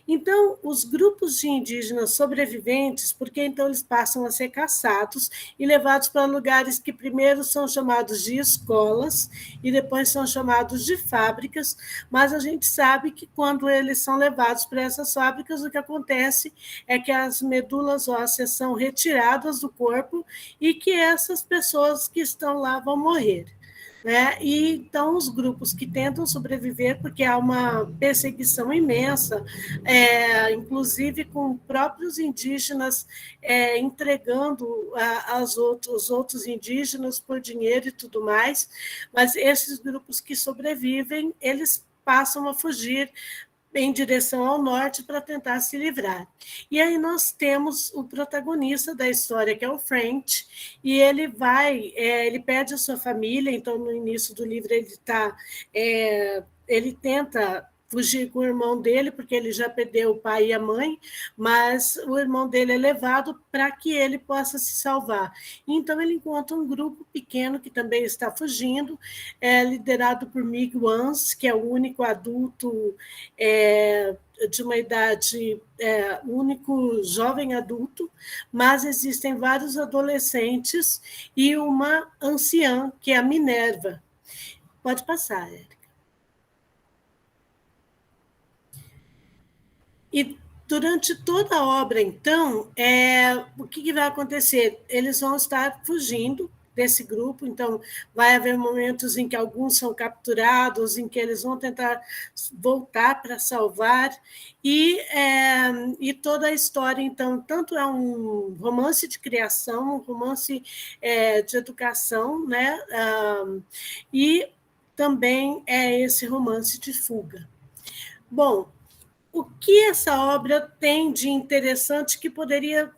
Então, os grupos de indígenas sobreviventes, porque então eles passam a ser caçados e levados para lugares que primeiro são chamados de escolas e depois são chamados de fábricas, mas a gente sabe que quando eles são levados para essas fábricas, o que acontece é que as medulas ósseas são retiradas do corpo e que essas pessoas que estão lá vão morrer. Né? E então os grupos que tentam sobreviver, porque há uma perseguição imensa, inclusive com próprios indígenas entregando os outros indígenas por dinheiro e tudo mais, mas esses grupos que sobrevivem, eles passam a fugir em direção ao norte para tentar se livrar. E aí nós temos o protagonista da história, que é o French, e ele ele perde a sua família, então no início do livro ele tenta fugir com o irmão dele, porque ele já perdeu o pai e a mãe, mas o irmão dele é levado para que ele possa se salvar. Então, ele encontra um grupo pequeno que também está fugindo, liderado por Mig Wans, que é o único adulto de uma idade, único jovem adulto, mas existem vários adolescentes e uma anciã, que é a Minerva. Pode passar, Érica. E durante toda a obra, então, o que vai acontecer? Eles vão estar fugindo desse grupo, então vai haver momentos em que alguns são capturados, em que eles vão tentar voltar para salvar, e toda a história, então, tanto é um romance de criação, um romance de educação, né? E também é esse romance de fuga. Bom, o que essa obra tem de interessante que poderia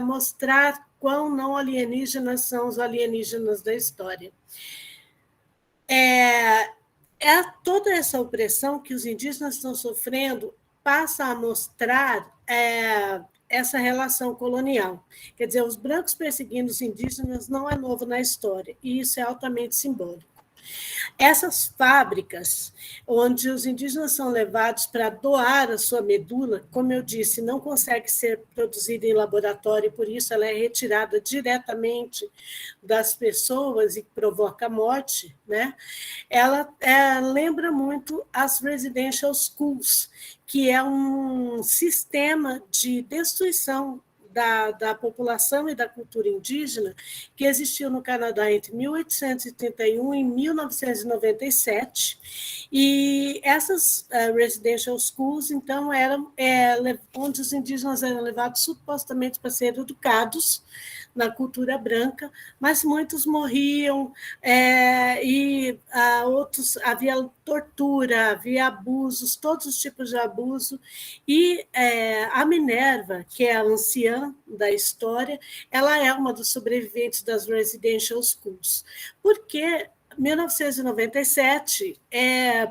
mostrar quão não alienígenas são os alienígenas da história? Toda essa opressão que os indígenas estão sofrendo passa a mostrar essa relação colonial. Quer dizer, os brancos perseguindo os indígenas não é novo na história, e isso é altamente simbólico. Essas fábricas, onde os indígenas são levados para doar a sua medula, como eu disse, não consegue ser produzida em laboratório, por isso ela é retirada diretamente das pessoas e provoca morte, né? Ela lembra muito as residential schools, que é um sistema de destruição da população e da cultura indígena que existiu no Canadá entre 1831 e 1997, e essas residential schools, então, eram onde os indígenas eram levados supostamente para ser educados na cultura branca, mas muitos morriam, e outros, havia tortura, havia abusos, todos os tipos de abuso, e a Minerva, que é a anciã da história, ela é uma dos sobreviventes das residential schools, porque 1997,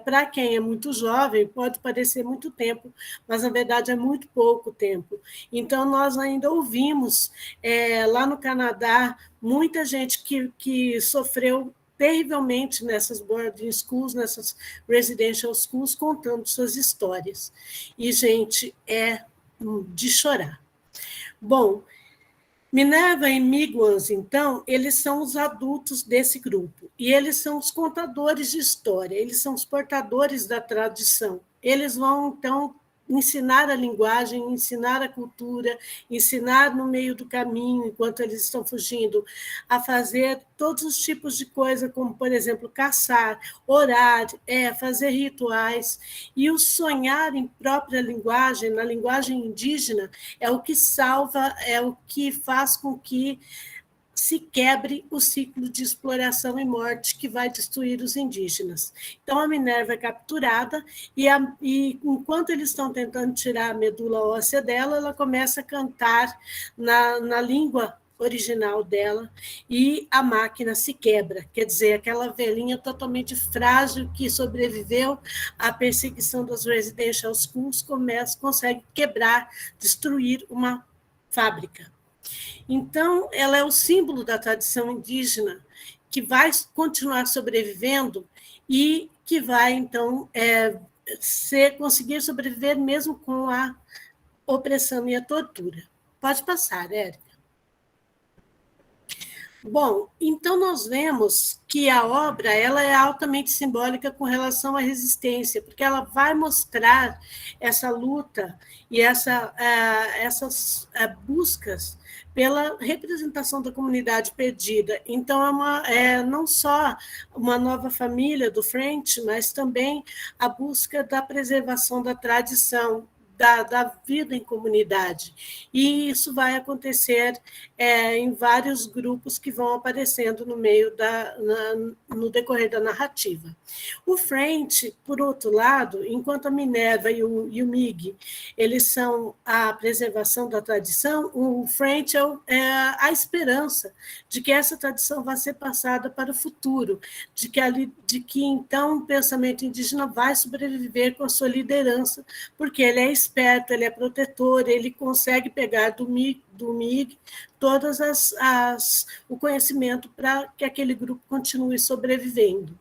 para quem é muito jovem, pode parecer muito tempo, mas, na verdade, é muito pouco tempo. Então, nós ainda ouvimos, lá no Canadá, muita gente que sofreu terrivelmente nessas boarding schools, nessas residential schools, contando suas histórias. E, gente, é de chorar. Bom, Minerva e Miigwens, então, eles são os adultos desse grupo, e eles são os contadores de história, eles são os portadores da tradição. Eles vão, então, ensinar a linguagem, ensinar a cultura, ensinar no meio do caminho, enquanto eles estão fugindo, a fazer todos os tipos de coisa, como, por exemplo, caçar, orar, fazer rituais, e o sonhar em própria linguagem, na linguagem indígena, é o que salva, é o que faz com que se quebre o ciclo de exploração e morte que vai destruir os indígenas. Então, a Minerva é capturada e enquanto eles estão tentando tirar a medula óssea dela, ela começa a cantar na língua original dela, e a máquina se quebra, quer dizer, aquela velhinha totalmente frágil que sobreviveu à perseguição das residential schools consegue quebrar, destruir uma fábrica. Então, ela é o símbolo da tradição indígena, que vai continuar sobrevivendo e que vai, então, conseguir sobreviver mesmo com a opressão e a tortura. Pode passar, Érica. Bom, então nós vemos que a obra ela é altamente simbólica com relação à resistência, porque ela vai mostrar essa luta e essas buscas pela representação da comunidade perdida. Então, não só uma nova família do French, mas também a busca da preservação da tradição, da vida em comunidade. E isso vai acontecer em vários grupos que vão aparecendo no meio no decorrer da narrativa. O French, por outro lado, enquanto a Minerva e o Mig, eles são a preservação da tradição, o French é a esperança de que essa tradição vai ser passada para o futuro, de que então o pensamento indígena vai sobreviver com a sua liderança, porque ele é esperto, ele é protetor, ele consegue pegar do MIG todas o conhecimento para que aquele grupo continue sobrevivendo.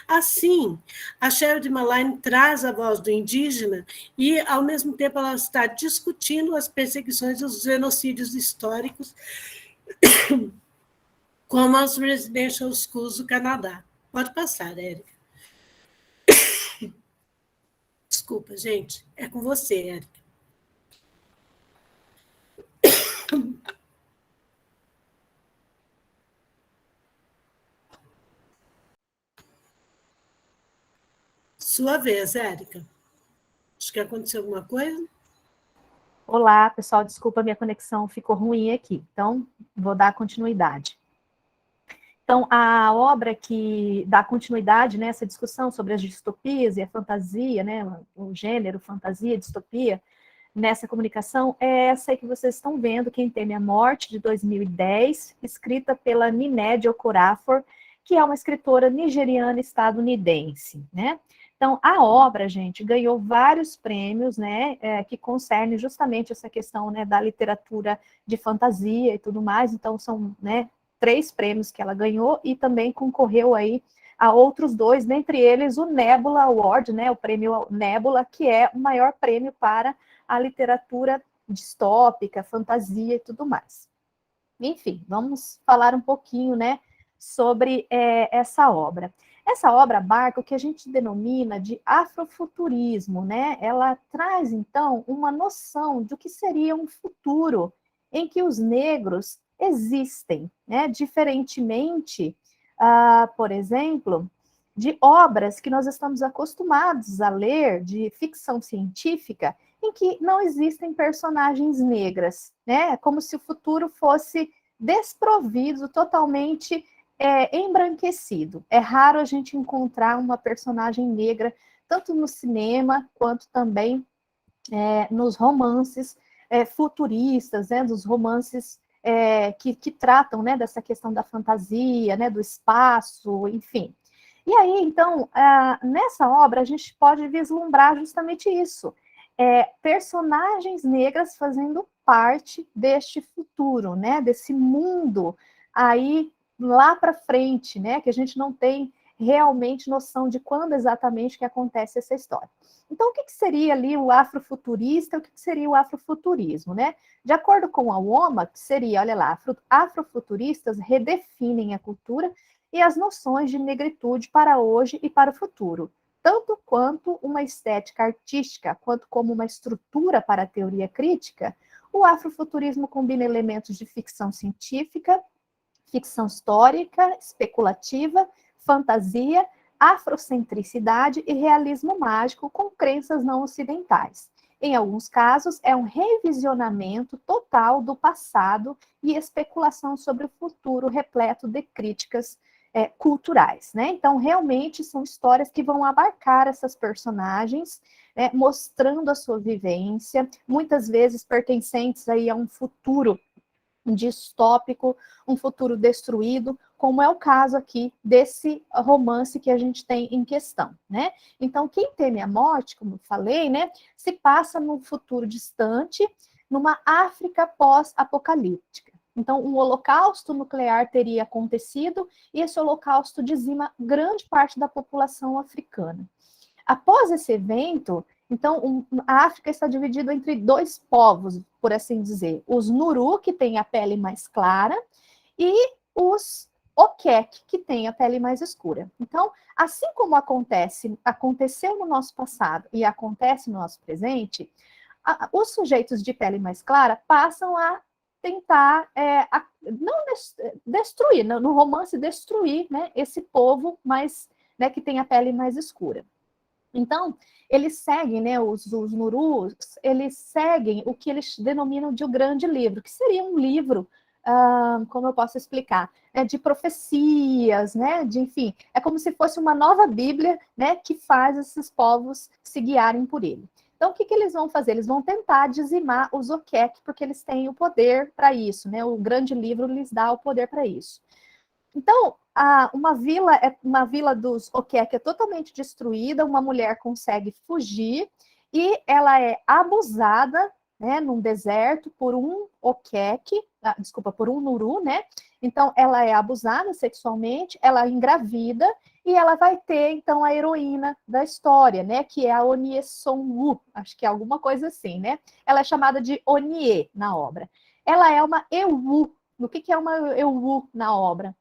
Assim, a Sheridan Malign traz a voz do indígena e, ao mesmo tempo, ela está discutindo as perseguições e os genocídios históricos, como as residential schools do Canadá. Pode passar, Érica. Desculpa, gente. É com você, Érica. Sua vez, Érica. Acho que aconteceu alguma coisa. Olá, pessoal, desculpa, minha conexão ficou ruim aqui, então vou dar continuidade. Então, a obra que dá continuidade nessa discussão sobre as distopias e a fantasia, né, o gênero, fantasia, distopia, nessa comunicação, é essa aí que vocês estão vendo, Quem Teme a Morte, de 2010, escrita pela Nnedi Okorafor, que é uma escritora nigeriana estadunidense, né? Então, a obra, gente, ganhou vários prêmios, né, que concernem justamente essa questão, né, da literatura de fantasia e tudo mais. Então, são, né, 3 prêmios que ela ganhou e também concorreu aí a outros 2, dentre eles o Nebula Award, né, o prêmio Nebula, que é o maior prêmio para a literatura distópica, fantasia e tudo mais. Enfim, vamos falar um pouquinho, né, sobre essa obra. Essa obra abarca o que a gente denomina de afrofuturismo, né? Ela traz, então, uma noção do que seria um futuro em que os negros existem, né? Diferentemente, por exemplo, de obras que nós estamos acostumados a ler, de ficção científica, em que não existem personagens negras, né? Como se o futuro fosse desprovido, totalmente embranquecido. É raro a gente encontrar uma personagem negra, tanto no cinema, quanto também nos romances futuristas, né? Dos romances que tratam, né, dessa questão da fantasia, né, do espaço, enfim. E aí, então, nessa obra, a gente pode vislumbrar justamente isso. Personagens negras fazendo parte deste futuro, né, desse mundo aí lá para frente, né, que a gente não tem realmente noção de quando exatamente que acontece essa história. Então, o que seria ali o afrofuturista, o que seria o afrofuturismo, né? De acordo com a UOMA, seria, olha lá, afrofuturistas redefinem a cultura e as noções de negritude para hoje e para o futuro, tanto quanto uma estética artística, quanto como uma estrutura para a teoria crítica. O afrofuturismo combina elementos de ficção científica, ficção histórica, especulativa, fantasia, afrocentricidade e realismo mágico com crenças não ocidentais. Em alguns casos, é um revisionamento total do passado e especulação sobre o futuro repleto de críticas culturais, né? Então, realmente, são histórias que vão abarcar essas personagens, né, mostrando a sua vivência, muitas vezes pertencentes aí a um futuro distópico, um futuro destruído, como é o caso aqui desse romance que a gente tem em questão, né? Então, Quem Teme a Morte, como eu falei, né, se passa num futuro distante, numa África pós-apocalíptica. Então, um holocausto nuclear teria acontecido e esse holocausto dizima grande parte da população africana. Após esse evento, então, a África está dividida entre dois povos, por assim dizer. Os Nuru, que têm a pele mais clara, e os Okek, que têm a pele mais escura. Então, assim como aconteceu no nosso passado e acontece no nosso presente, os sujeitos de pele mais clara passam a tentar, não destruir, no romance, destruir, né, esse povo mais, né, que tem a pele mais escura. Então, eles seguem, né, os Nurus, eles seguem o que eles denominam de o grande livro, que seria um livro, como eu posso explicar, de profecias, né, enfim, é como se fosse uma nova Bíblia, né, que faz esses povos se guiarem por ele. Então, o que eles vão fazer? Eles vão tentar dizimar os Okek, porque eles têm o poder para isso, né, o grande livro lhes dá o poder para isso. Então, uma vila dos Okek é totalmente destruída, uma mulher consegue fugir e ela é abusada, né, num deserto por um Okek, por um Nuru, né? Então, ela é abusada sexualmente, ela engravida e ela vai ter, então, a heroína da história, né? Que é a Onie Sonwu, acho que é alguma coisa assim, né? Ela é chamada de Onie na obra. Ela é uma Ewu. O que é uma Ewu na obra?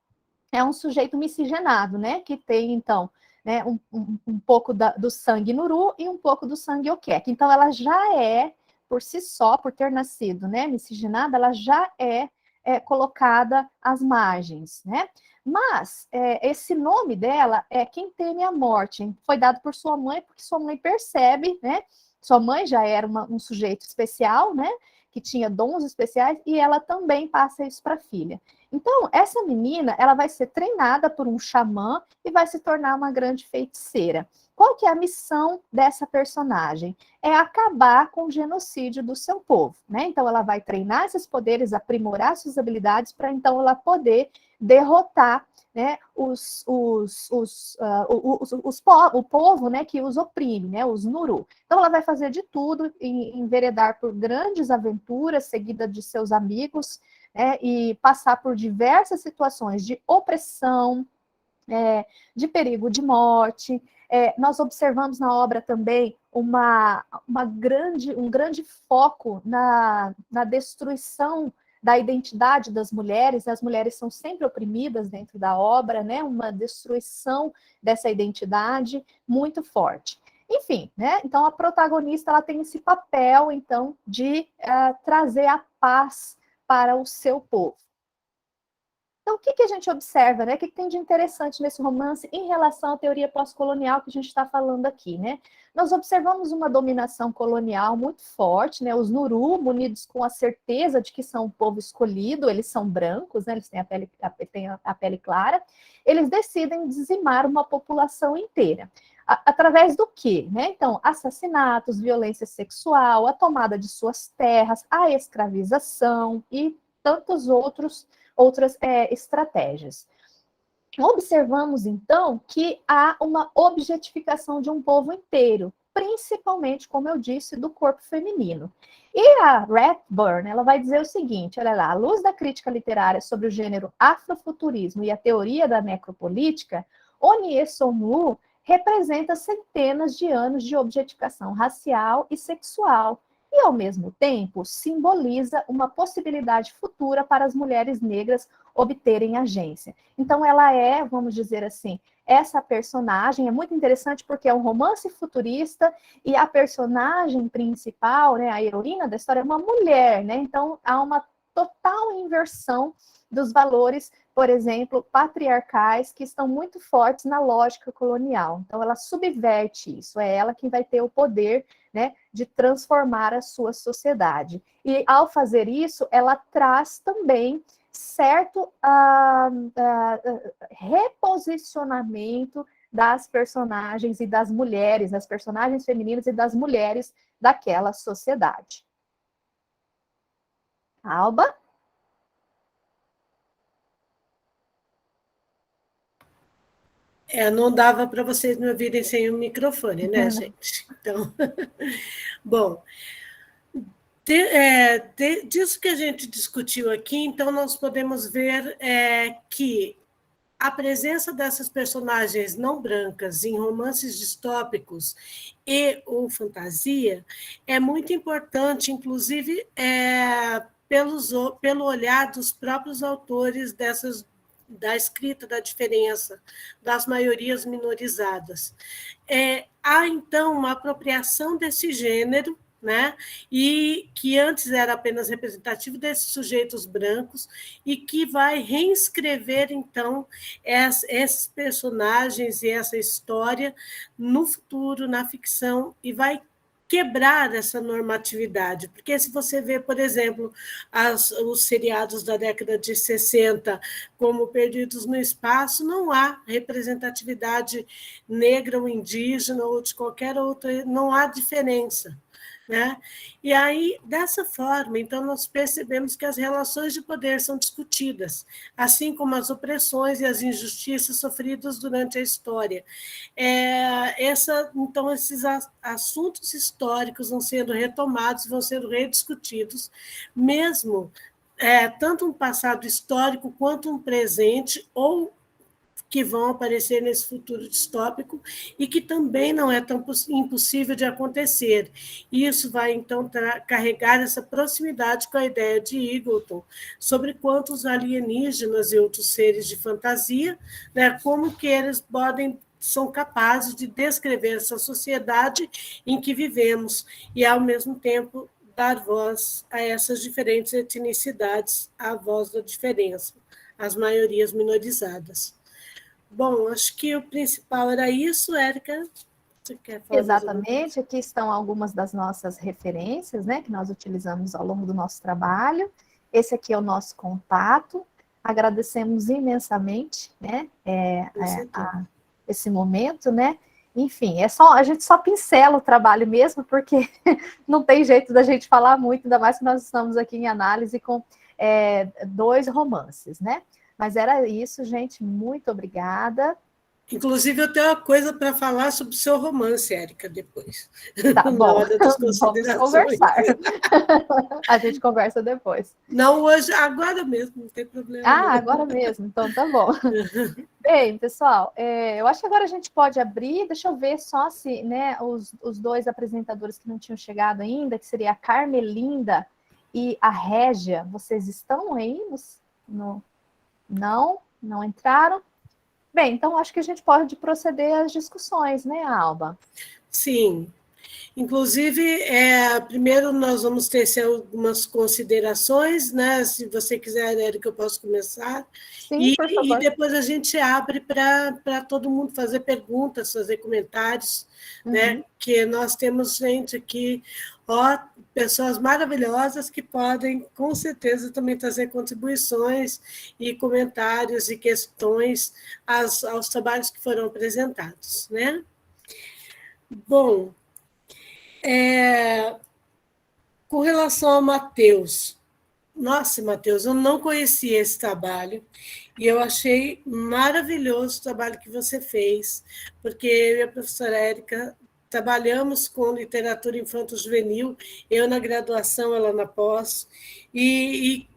É um sujeito miscigenado, né? Que tem, então, né, um pouco do sangue Nuru e um pouco do sangue Okek. Então, ela já é, por si só, por ter nascido, né, miscigenada, ela já é colocada às margens, né? Mas esse nome dela é Quem Teme a Morte. Foi dado por sua mãe, porque sua mãe percebe, né? Sua mãe já era um sujeito especial, né? Que tinha dons especiais, e ela também passa isso para a filha. Então, essa menina, ela vai ser treinada por um xamã e vai se tornar uma grande feiticeira. Qual que é a missão dessa personagem? É acabar com o genocídio do seu povo, né? Então, ela vai treinar esses poderes, aprimorar suas habilidades para, então, ela poder derrotar, né, o povo, né, que os oprime, né, os Nuru. Então, ela vai fazer de tudo, enveredar por grandes aventuras, seguida de seus amigos, e passar por diversas situações de opressão, de perigo de morte. Nós observamos na obra também um grande foco na destruição da identidade das mulheres. As mulheres são sempre oprimidas dentro da obra, né? Uma destruição dessa identidade muito forte. Enfim, né? Então a protagonista ela tem esse papel, então, de trazer a paz para o seu povo. Então, o que a gente observa, né? O que tem de interessante nesse romance em relação à teoria pós-colonial que a gente está falando aqui, né? Nós observamos uma dominação colonial muito forte, né? Os Nuru, munidos com a certeza de que são um povo escolhido, eles são brancos, né? Eles têm a pele clara, eles decidem dizimar uma população inteira. Através do quê? Né? Então, assassinatos, violência sexual, a tomada de suas terras, a escravização e tantos outras estratégias. Observamos, então, que há uma objetificação de um povo inteiro, principalmente, como eu disse, do corpo feminino. E a Rathburn, ela vai dizer o seguinte, olha lá, à luz da crítica literária sobre o gênero afrofuturismo e a teoria da necropolítica, Onye Son-woo representa centenas de anos de objetificação racial e sexual, e, ao mesmo tempo, simboliza uma possibilidade futura para as mulheres negras obterem agência. Então, ela é, vamos dizer assim, essa personagem é muito interessante porque é um romance futurista e a personagem principal, né, a heroína da história, é uma mulher, né? Então, há uma total inversão dos valores, por exemplo, patriarcais, que estão muito fortes na lógica colonial. Então, ela subverte isso, é ela quem vai ter o poder, né, de transformar a sua sociedade. E, ao fazer isso, ela traz também certo reposicionamento das personagens e das mulheres, das personagens femininas e das mulheres daquela sociedade. Alba? Não dava para vocês me ouvirem sem o microfone, né, gente? Então, bom, disso que a gente discutiu aqui, então, nós podemos ver que a presença dessas personagens não brancas em romances distópicos ou fantasia é muito importante, inclusive, pelo olhar dos próprios autores da escrita da diferença, das maiorias minorizadas. Há, então, uma apropriação desse gênero, né? E que antes era apenas representativo desses sujeitos brancos e que vai reescrever, então, esses personagens e essa história no futuro, na ficção, e vai quebrar essa normatividade, porque se você vê, por exemplo, os seriados da década de 60, como Perdidos no Espaço, não há representatividade negra ou indígena ou de qualquer outra, não há diferença. Né? E aí, dessa forma, então, nós percebemos que as relações de poder são discutidas, assim como as opressões e as injustiças sofridas durante a história. Então, esses assuntos históricos vão sendo retomados, vão sendo rediscutidos, mesmo tanto um passado histórico quanto um presente, ou que vão aparecer nesse futuro distópico e que também não é tão impossível de acontecer. Isso vai, então, carregar essa proximidade com a ideia de Eagleton sobre quanto os alienígenas e outros seres de fantasia, né, como que eles são capazes de descrever essa sociedade em que vivemos e, ao mesmo tempo, dar voz a essas diferentes etnicidades, a voz da diferença, as maiorias minorizadas. Bom, acho que o principal era isso, Érica. Você quer falar? Exatamente, aqui estão algumas das nossas referências, né, que nós utilizamos ao longo do nosso trabalho. Esse aqui é o nosso contato. Agradecemos imensamente, né, esse momento, né. Enfim, a gente só pincela o trabalho mesmo, porque não tem jeito da gente falar muito, ainda mais que nós estamos aqui em análise com 2 romances, né. Mas era isso, gente. Muito obrigada. Inclusive, eu tenho uma coisa para falar sobre o seu romance, Érica, depois. Tá bom, vamos conversar. A gente conversa depois. Não hoje, agora mesmo, não tem problema. Agora mesmo, então tá bom. Bem, pessoal, eu acho que agora a gente pode abrir, deixa eu ver só se, né, os 2 apresentadores que não tinham chegado ainda, que seria a Carmelinda e a Régia, vocês estão aí Não entraram? Bem, então acho que a gente pode proceder às discussões, né, Alba? Sim. Inclusive, primeiro nós vamos tecer algumas considerações, né? Se você quiser, Érica, eu posso começar. Sim, por favor. E depois a gente abre para todo mundo fazer perguntas, fazer comentários, né? Que nós temos gente aqui, pessoas maravilhosas que podem, com certeza, também trazer contribuições e comentários e questões aos trabalhos que foram apresentados, né? Bom, com relação ao Matheus, nossa, Matheus, eu não conhecia esse trabalho e eu achei maravilhoso o trabalho que você fez, porque eu e a professora Érica trabalhamos com literatura infanto-juvenil, eu na graduação, ela na pós, e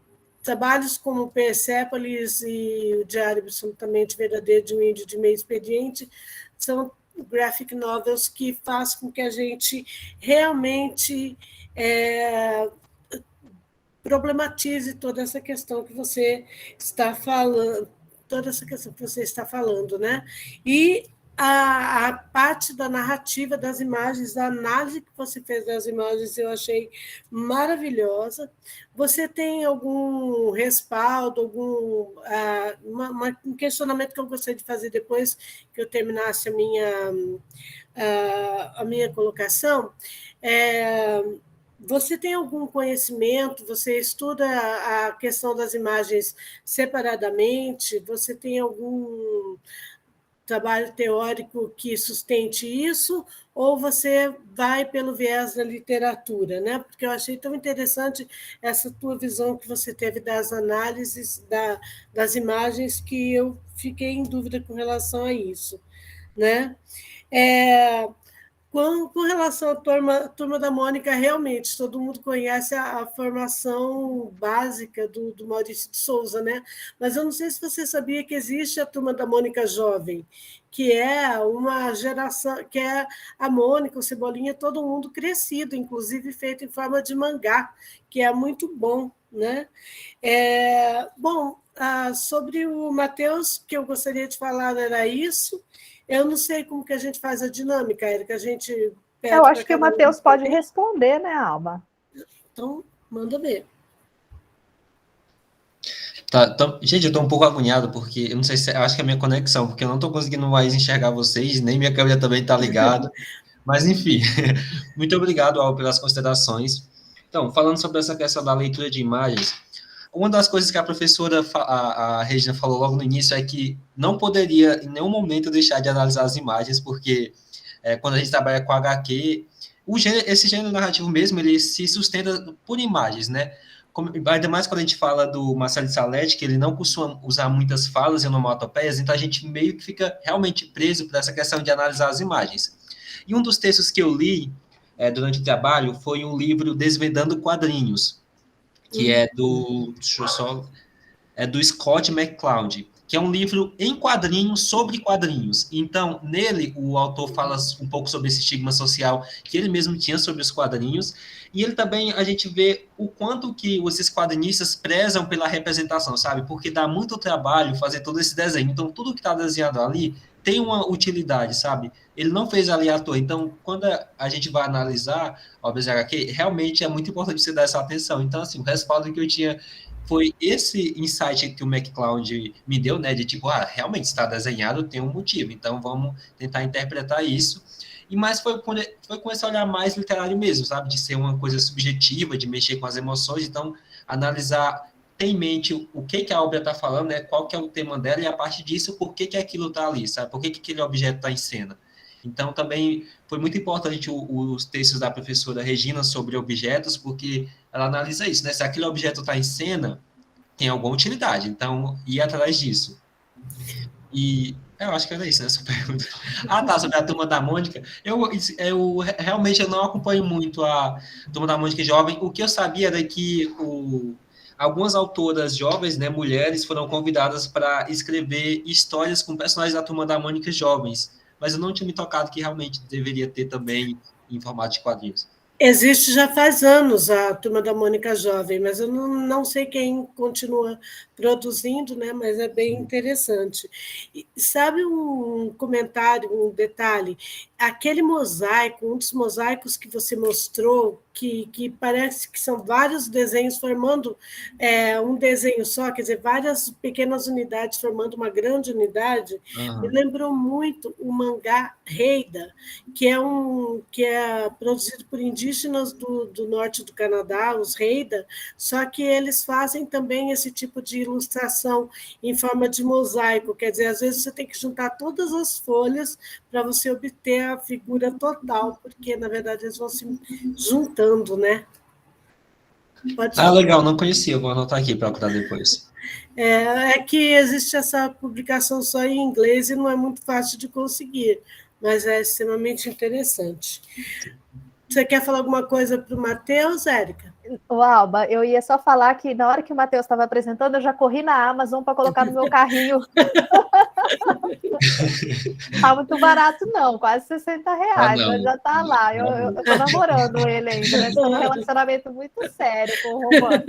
trabalhos como Persépolis e o Diário Absolutamente Verdadeiro de um Índio de Meio Expediente são graphic novels que faz com que a gente realmente problematize toda essa questão que você está falando, né? E a parte da narrativa das imagens, da análise que você fez das imagens, eu achei maravilhosa. Você tem algum respaldo, um questionamento que eu gostaria de fazer depois que eu terminasse a minha colocação? Você tem algum conhecimento? Você estuda a questão das imagens separadamente? Você tem algum trabalho teórico que sustente isso, ou você vai pelo viés da literatura, né? Porque eu achei tão interessante essa tua visão que você teve das análises das imagens, que eu fiquei em dúvida com relação a isso, né? Com relação à Turma da Mônica, realmente, todo mundo conhece a formação básica do Maurício de Souza, né? Mas eu não sei se você sabia que existe a Turma da Mônica Jovem, que é uma geração, que é a Mônica, o Cebolinha, todo mundo crescido, inclusive feito em forma de mangá, que é muito bom, né? Sobre o Matheus, que eu gostaria de falar era isso. Eu não sei como que a gente faz a dinâmica, Érica. Eu acho que o Matheus pode responder, né, Alba? Então, manda ver. Tá, então, gente, eu estou um pouco agoniado, porque eu não sei se... Eu acho que é a minha conexão, porque eu não estou conseguindo mais enxergar vocês, nem minha câmera também está ligada. Mas, enfim, muito obrigado, Alba, pelas considerações. Então, falando sobre essa questão da leitura de imagens, uma das coisas que a professora, a Regina, falou logo no início é que não poderia, em nenhum momento, deixar de analisar as imagens, porque quando a gente trabalha com HQ, esse gênero narrativo mesmo, ele se sustenta por imagens, né? Ainda mais quando a gente fala do Marcelo de Salete, que ele não costuma usar muitas falas e onomatopeias, então a gente meio que fica realmente preso por essa questão de analisar as imagens. E um dos textos que eu li durante o trabalho foi um livro Desvendando Quadrinhos, que é do Scott McCloud, que é um livro em quadrinhos sobre quadrinhos. Então, nele, o autor fala um pouco sobre esse estigma social que ele mesmo tinha sobre os quadrinhos, e ele também, a gente vê o quanto que esses quadrinistas prezam pela representação, sabe? Porque dá muito trabalho fazer todo esse desenho. Então, tudo que está desenhado ali tem uma utilidade, sabe? Ele não fez ali à toa. Então, quando a gente vai analisar obras de HQ, realmente é muito importante você dar essa atenção. Então, assim, o respaldo que eu tinha foi esse insight que o McCloud me deu, né? De tipo, realmente está desenhado, tem um motivo. Então, vamos tentar interpretar isso. Mas foi com esse olhar mais literário mesmo, sabe? De ser uma coisa subjetiva, de mexer com as emoções. Então, analisar, ter em mente o que a obra está falando, né? Qual que é o tema dela, e a partir disso, por que aquilo está ali, sabe? Por que aquele objeto está em cena. Então, também foi muito importante os textos da professora Regina sobre objetos, porque ela analisa isso, né? Se aquele objeto está em cena, tem alguma utilidade. Então, ir atrás disso. E eu acho que era isso, né? Essa pergunta. Tá, sobre a Turma da Mônica. Eu realmente não acompanho muito a Turma da Mônica jovem. O que eu sabia era que algumas autoras jovens, né, mulheres, foram convidadas para escrever histórias com personagens da Turma da Mônica jovens. Mas eu não tinha me tocado que realmente deveria ter também em formato de quadrinhos. Existe já faz anos a Turma da Mônica Jovem, mas eu não sei quem continua produzindo, né? Mas é bem interessante. E sabe um comentário, um detalhe? Aquele mosaico, um dos mosaicos que você mostrou, que parece que são vários desenhos formando um desenho só, quer dizer, várias pequenas unidades formando uma grande unidade, me Aham. lembrou muito o mangá Reida, que é produzido por indígenas do norte do Canadá, os Reida, só que eles fazem também esse tipo de ilustração em forma de mosaico, quer dizer, às vezes você tem que juntar todas as folhas para você obter a figura total, porque, na verdade, eles vão se juntando, né? Pode Ah, falar. legal, não conhecia, vou anotar aqui para procurar depois. É que existe essa publicação só em inglês e não é muito fácil de conseguir, mas é extremamente interessante. Você quer falar alguma coisa para o Matheus, Érica? O Alba, eu ia só falar que na hora que o Matheus estava apresentando, eu já corri na Amazon para colocar no meu carrinho. Tá muito barato, não, quase Ah, R$ 60, mas não. já tá lá. Eu, Tá eu, bom. eu tô namorando ele ainda, nós estamos num relacionamento muito sério com o romance.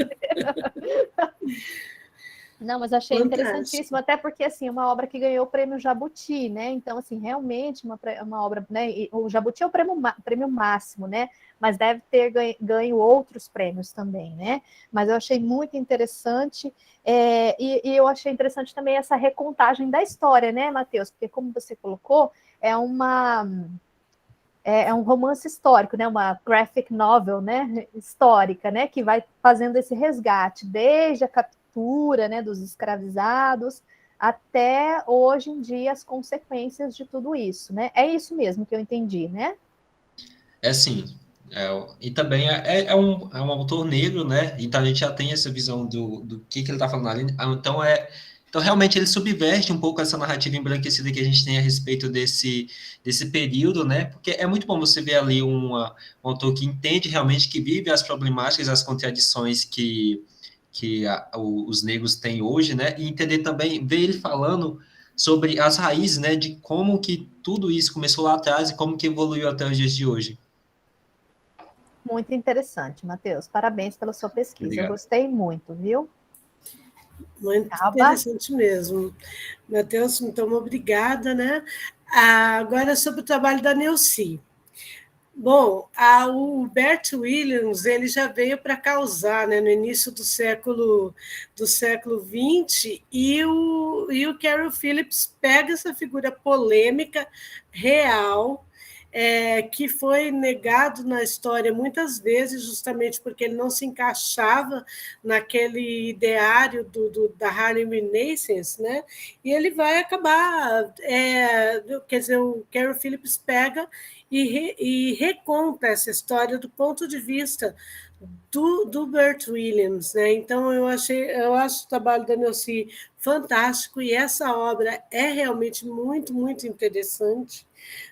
Não, mas achei Fantástico. interessantíssimo, até porque, assim, uma obra que ganhou o prêmio Jabuti, né? Então, assim, realmente uma obra, né? E o Jabuti é o prêmio máximo, né? Mas deve ter ganho outros prêmios também, né? Mas eu achei muito interessante, e eu achei interessante também essa recontagem da história, né, Matheus? Porque, como você colocou, é um romance histórico, né? Uma graphic novel, né? Histórica, né? Que vai fazendo esse resgate desde a captura, né? Dos escravizados até hoje em dia as consequências de tudo isso, né? É isso mesmo que eu entendi, né? É sim. E também é um autor negro, né? Então a gente já tem essa visão do que ele está falando ali. Então realmente ele subverte um pouco essa narrativa embranquecida que a gente tem a respeito desse período, né? Porque é muito bom você ver ali um autor que entende realmente, que vive as problemáticas, as contradições que os negros têm hoje, né? E entender também, ver ele falando sobre as raízes, né? De como que tudo isso começou lá atrás e como que evoluiu até os dias de hoje. Muito interessante, Matheus. Parabéns pela sua pesquisa. Eu Obrigado. gostei muito, viu? Muito Alba? interessante mesmo. Matheus, então, obrigada, né? Agora, sobre o trabalho da Neuci. Bom, o Bert Williams ele já veio para causar, né, no início do século XX, e o Carol Phillips pega essa figura polêmica, real, que foi negado na história muitas vezes, justamente porque ele não se encaixava naquele ideário da Harlem Renaissance, né? E ele vai acabar, quer dizer, o Carol Phillips pega e reconta essa história do ponto de vista do Bert Williams, né? Então eu acho o trabalho da Neuci fantástico e essa obra é realmente muito, muito interessante,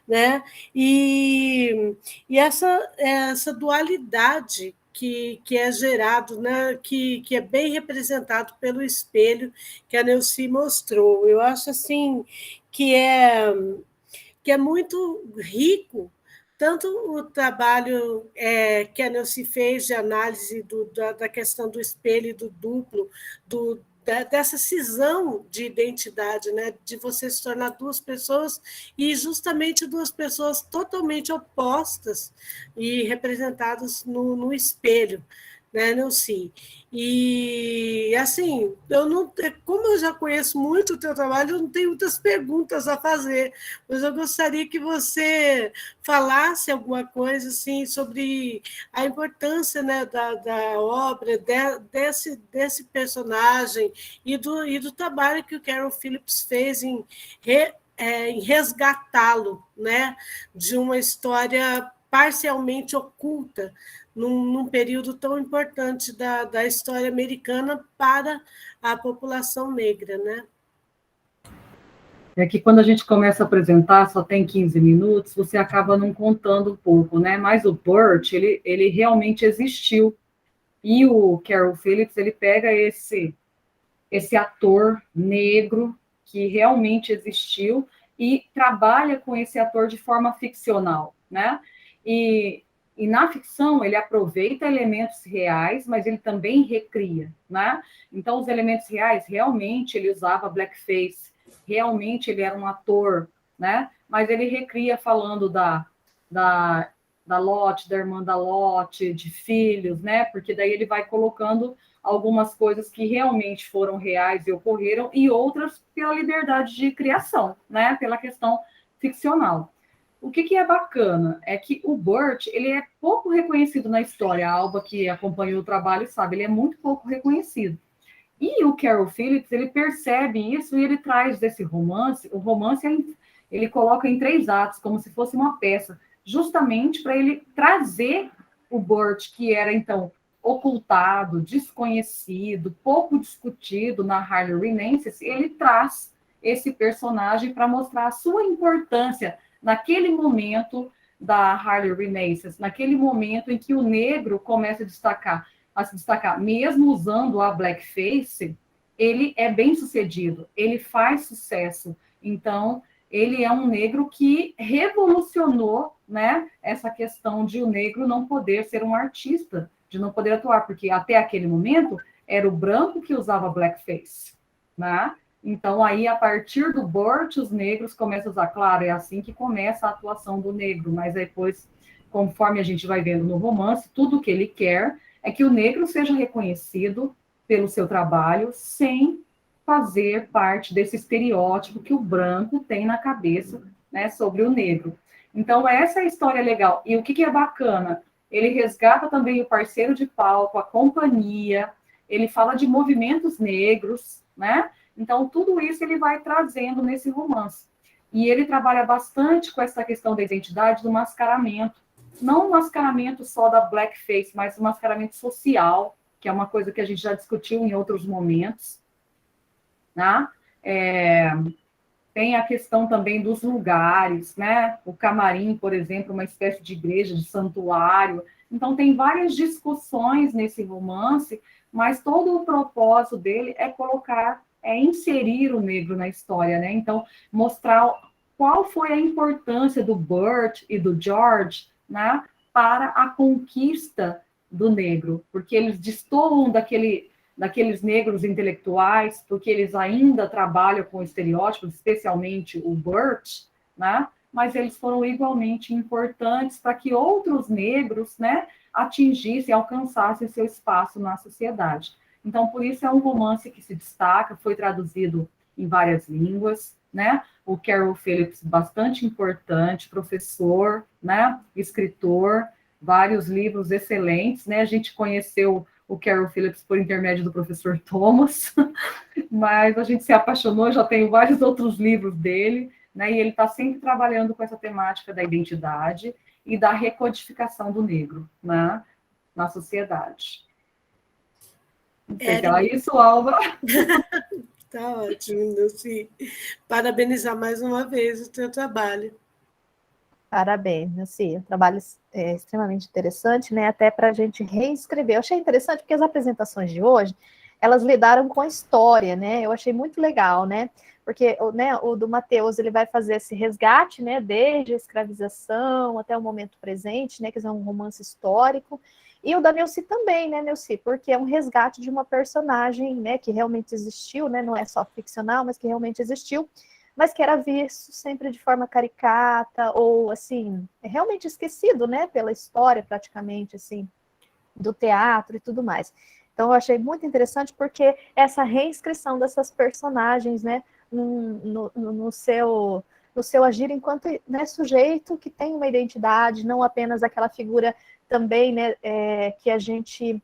né? E essa dualidade que é gerado, né? que é bem representado pelo espelho que a Neuci mostrou. Eu acho assim que é muito rico, tanto o trabalho que a Neuci fez de análise da questão do espelho e do duplo, dessa cisão de identidade, né? De você se tornar duas pessoas e justamente duas pessoas totalmente opostas e representadas no espelho, né, Neuci? E, assim, como eu já conheço muito o teu trabalho, eu não tenho muitas perguntas a fazer, mas eu gostaria que você falasse alguma coisa assim, sobre a importância, né, da obra, desse personagem e do trabalho que o Carol Phillips fez em resgatá-lo, né, de uma história parcialmente oculta num período tão importante da história americana para a população negra, né? É que quando a gente começa a apresentar, só tem 15 minutos, você acaba não contando um pouco, né? Mas o Burt, ele realmente existiu. E o Carol Phillips, ele pega esse ator negro que realmente existiu e trabalha com esse ator de forma ficcional, né? E E na ficção, ele aproveita elementos reais, mas ele também recria, né? Então, os elementos reais, realmente, ele usava blackface, realmente ele era um ator, né? Mas ele recria falando da Lottie, da irmã da Lottie, de filhos, né? Porque daí ele vai colocando algumas coisas que realmente foram reais e ocorreram, e outras pela liberdade de criação, né? Pela questão ficcional. O que é bacana é que o Burt, ele é pouco reconhecido na história. A Alba, que acompanhou o trabalho, sabe, ele é muito pouco reconhecido. E o Carol Phillips, ele percebe isso e ele traz desse romance, o romance ele coloca em 3 atos, como se fosse uma peça, justamente para ele trazer o Burt, que era, então, ocultado, desconhecido, pouco discutido na Harley Renaissance, ele traz esse personagem para mostrar a sua importância naquele momento da Harley Renaissance, naquele momento em que o negro começa a se destacar, mesmo usando a blackface, ele é bem sucedido, ele faz sucesso. Então, ele é um negro que revolucionou, né, essa questão de o negro não poder ser um artista, de não poder atuar, porque até aquele momento era o branco que usava blackface, né? Então, aí, a partir do Burt, os negros começam a usar. Claro, é assim que começa a atuação do negro, mas depois, conforme a gente vai vendo no romance, tudo que ele quer é que o negro seja reconhecido pelo seu trabalho, sem fazer parte desse estereótipo que o branco tem na cabeça, né, sobre o negro. Então, essa é a história legal. E o que é bacana? Ele resgata também o parceiro de palco, a companhia, ele fala de movimentos negros, né? Então, tudo isso ele vai trazendo nesse romance. E ele trabalha bastante com essa questão da identidade, do mascaramento. Não o mascaramento só da blackface, mas o mascaramento social, que é uma coisa que a gente já discutiu em outros momentos, né? Tem a questão também dos lugares, né? O camarim, por exemplo, uma espécie de igreja, de santuário. Então, tem várias discussões nesse romance, mas todo o propósito dele é inserir o negro na história, né? Então, mostrar qual foi a importância do Burt e do George, né, para a conquista do negro, porque eles destoam daqueles negros intelectuais, porque eles ainda trabalham com estereótipos, especialmente o Burt, né? Mas eles foram igualmente importantes para que outros negros, né, atingissem, alcançassem seu espaço na sociedade. Então, por isso é um romance que se destaca, foi traduzido em várias línguas, né? O Carol Phillips, bastante importante, professor, né? Escritor, vários livros excelentes, né? A gente conheceu o Carol Phillips por intermédio do professor Thomas, mas a gente se apaixonou, já tenho vários outros livros dele, né? E ele está sempre trabalhando com essa temática da identidade e da recodificação do negro, né, na sociedade. Não sei se era isso, Alba. Está ótimo, Nilce. Parabenizar mais uma vez o teu trabalho. Parabéns, Nilce. Um trabalho extremamente interessante, né? Até para a gente reescrever. Eu achei interessante porque as apresentações de hoje, elas lidaram com a história, né? Eu achei muito legal, né? Porque, né, o do Mateus, ele vai fazer esse resgate, né? Desde a escravização até o momento presente, né? Que é um romance histórico. E o da Nilce também, né, Nilce? Porque é um resgate de uma personagem, né, que realmente existiu, né? Não é só ficcional, mas que realmente existiu, mas que era visto sempre de forma caricata, ou, assim, realmente esquecido, né, pela história, praticamente, assim, do teatro e tudo mais. Então, eu achei muito interessante, porque essa reinscrição dessas personagens, né, no seu agir enquanto, né, sujeito que tem uma identidade, não apenas aquela figura também, né, que a gente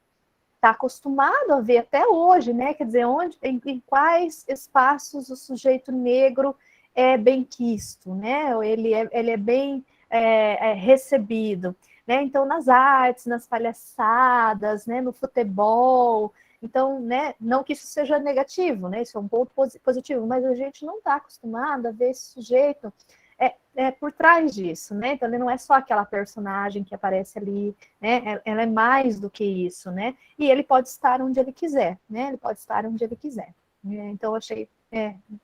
está acostumado a ver até hoje, né? Quer dizer, em quais espaços o sujeito negro é bem quisto, né? Ele é bem recebido, né? Então, nas artes, nas palhaçadas, né? No futebol. Então, né? Não que isso seja negativo, né? Isso é um ponto positivo, mas a gente não está acostumado a ver esse sujeito por trás disso, né? Então, ele não é só aquela personagem que aparece ali, né? Ela é mais do que isso, né? E ele pode estar onde ele quiser, né? Ele pode estar onde ele quiser. Então, eu achei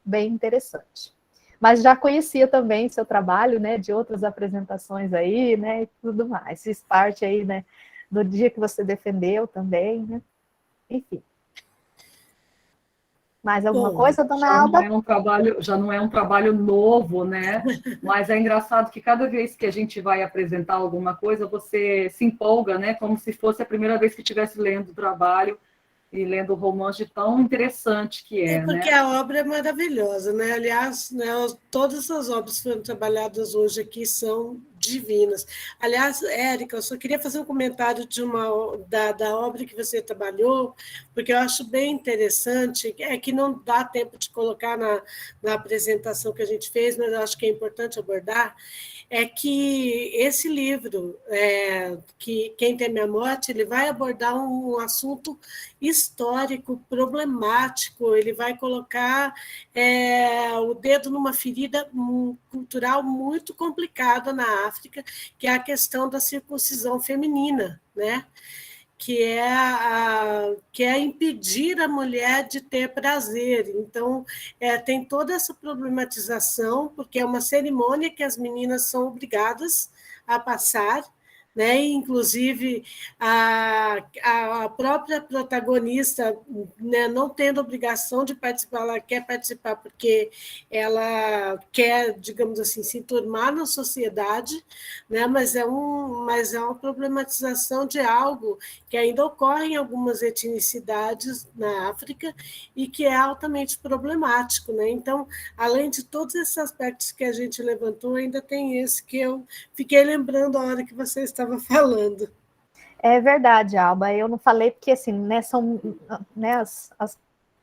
bem interessante. Mas já conhecia também seu trabalho, né, de outras apresentações aí, né, e tudo mais. Fiz parte aí, né, do dia que você defendeu também, né? Enfim. Mais alguma Bom, coisa, dona Já não Alba? é um trabalho, já não é um trabalho novo, né? Mas é engraçado que cada vez que a gente vai apresentar alguma coisa, você se empolga, né? Como se fosse a primeira vez que estivesse lendo o trabalho e lendo o romance de tão interessante que é é, porque né? a obra é maravilhosa, né? Aliás, né, todas as obras que foram trabalhadas hoje aqui são divinas. Aliás, Érica, eu só queria fazer um comentário da obra que você trabalhou, porque eu acho bem interessante, é que não dá tempo de colocar na apresentação que a gente fez, mas eu acho que é importante abordar, é que esse livro, que Quem Teme a Morte, ele vai abordar um assunto histórico, problemático, ele vai colocar o dedo numa ferida cultural muito complicada na África, que é a questão da circuncisão feminina, né? Que é impedir a mulher de ter prazer. Então, tem toda essa problematização, porque é uma cerimônia que as meninas são obrigadas a passar, né? Inclusive, a própria protagonista, né, não tendo obrigação de participar, ela quer participar porque ela quer, digamos assim, se enturmar na sociedade, né? Mas é uma problematização de algo que ainda ocorre em algumas etnicidades na África e que é altamente problemático, né? Então, além de todos esses aspectos que a gente levantou, ainda tem esse que eu fiquei lembrando a hora que você estava falando. É verdade, Alba. Eu não falei porque, assim, né, são, né, as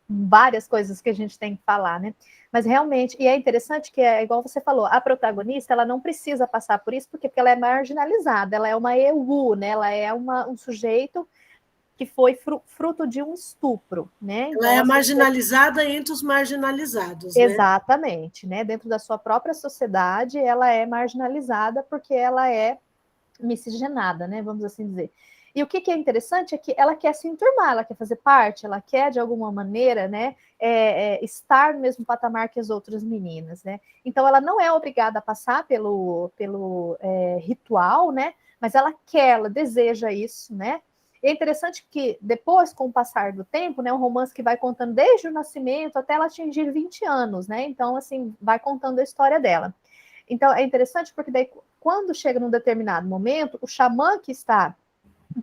várias coisas que a gente tem que falar, né? Mas realmente, e é interessante que é igual você falou, a protagonista, ela não precisa passar por isso, porque ela é marginalizada, ela é uma EU, né? Ela é um sujeito que foi fruto de um estupro, né? Ela Então, é assim, marginalizada entre os marginalizados, né? exatamente, né? Dentro da sua própria sociedade, ela é marginalizada porque ela é miscigenada, né? Vamos assim dizer. E o que é interessante é que ela quer se enturmar, ela quer fazer parte, ela quer, de alguma maneira, né, estar no mesmo patamar que as outras meninas, né? Então, ela não é obrigada a passar pelo ritual, né? Mas ela quer, ela deseja isso, né? E é interessante que depois, com o passar do tempo, né, um romance que vai contando desde o nascimento até ela atingir 20 anos, né? Então, assim, vai contando a história dela. Então, é interessante porque daí, quando chega num determinado momento, o xamã que está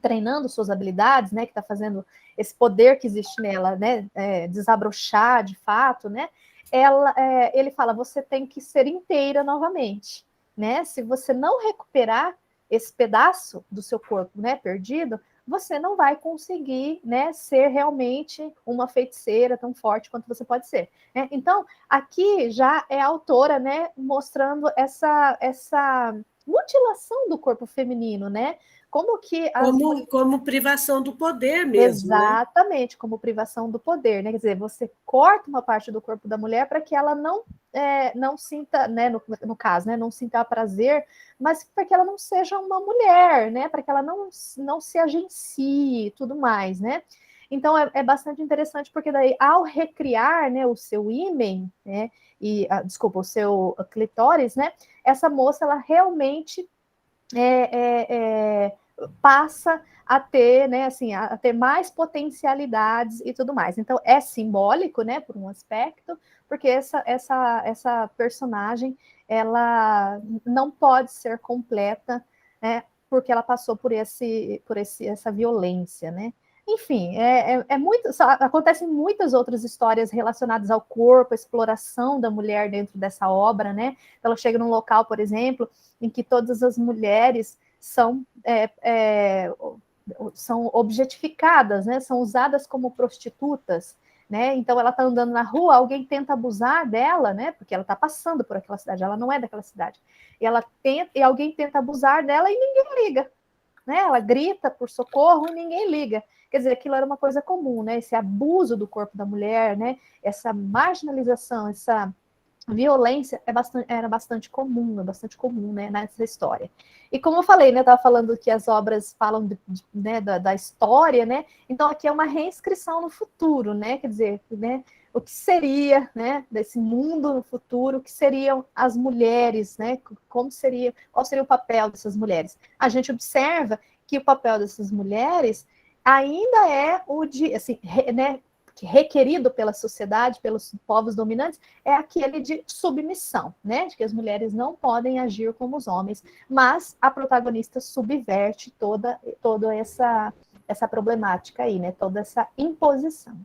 treinando suas habilidades, né, que está fazendo esse poder que existe nela, né, desabrochar de fato, né, ele fala, você tem que ser inteira novamente, né, se você não recuperar esse pedaço do seu corpo, né, perdido, você não vai conseguir, né, ser realmente uma feiticeira tão forte quanto você pode ser, né? Então, aqui já é a autora, né, mostrando essa mutilação do corpo feminino, né? Como que as Como privação do poder mesmo, né? exatamente, como privação do poder, né? Quer dizer, você corta uma parte do corpo da mulher para que ela não sinta, né, no caso, né, não sinta prazer, mas para que ela não seja uma mulher, né? Para que ela não se agencie e tudo mais, né? Então é bastante interessante, porque daí, ao recriar, né, o seu ímen, né, desculpa, o seu clitóris, né? Essa moça, ela realmente passa a ter, né, assim, a ter mais potencialidades e tudo mais. Então, é simbólico, né, por um aspecto, porque essa personagem, ela não pode ser completa, né, porque ela passou por essa violência, né. Enfim, acontecem muitas outras histórias relacionadas ao corpo, a exploração da mulher dentro dessa obra, né. Ela chega num local, por exemplo, em que todas as mulheres são objetificadas, né? São usadas como prostitutas, né? Então ela está andando na rua, alguém tenta abusar dela, né? Porque ela está passando por aquela cidade, ela não é daquela cidade. E alguém tenta abusar dela e ninguém liga, né? Ela grita por socorro e ninguém liga. Quer dizer, aquilo era uma coisa comum, né? Esse abuso do corpo da mulher, né? Essa marginalização, violência era bastante comum, né, nessa história. E como eu falei, né, eu estava falando que as obras falam né, da história, né, então aqui é uma reinscrição no futuro, né, quer dizer, né, o que seria, né, desse mundo no futuro, o que seriam as mulheres, né, qual seria o papel dessas mulheres. A gente observa que o papel dessas mulheres ainda é o de, assim, né, requerido pela sociedade, pelos povos dominantes, é aquele de submissão, né? De que as mulheres não podem agir como os homens, mas a protagonista subverte toda essa problemática aí, né? Toda essa imposição.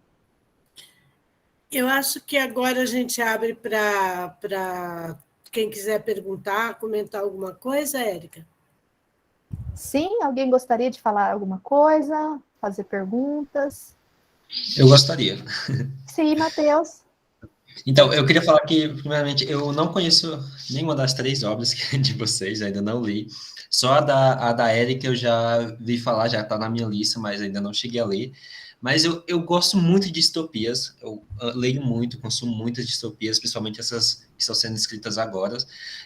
Eu acho que agora a gente abre para quem quiser perguntar, comentar alguma coisa, Érica. Sim, alguém gostaria de falar alguma coisa, fazer perguntas? Eu gostaria. Sim, Matheus. Então, eu queria falar que, primeiramente, eu não conheço nenhuma das 3 obras de vocês, ainda não li. Só a da Érica eu já vi falar, já está na minha lista, mas ainda não cheguei a ler. Mas eu gosto muito de distopias, eu leio muito, consumo muitas distopias, principalmente essas que estão sendo escritas agora.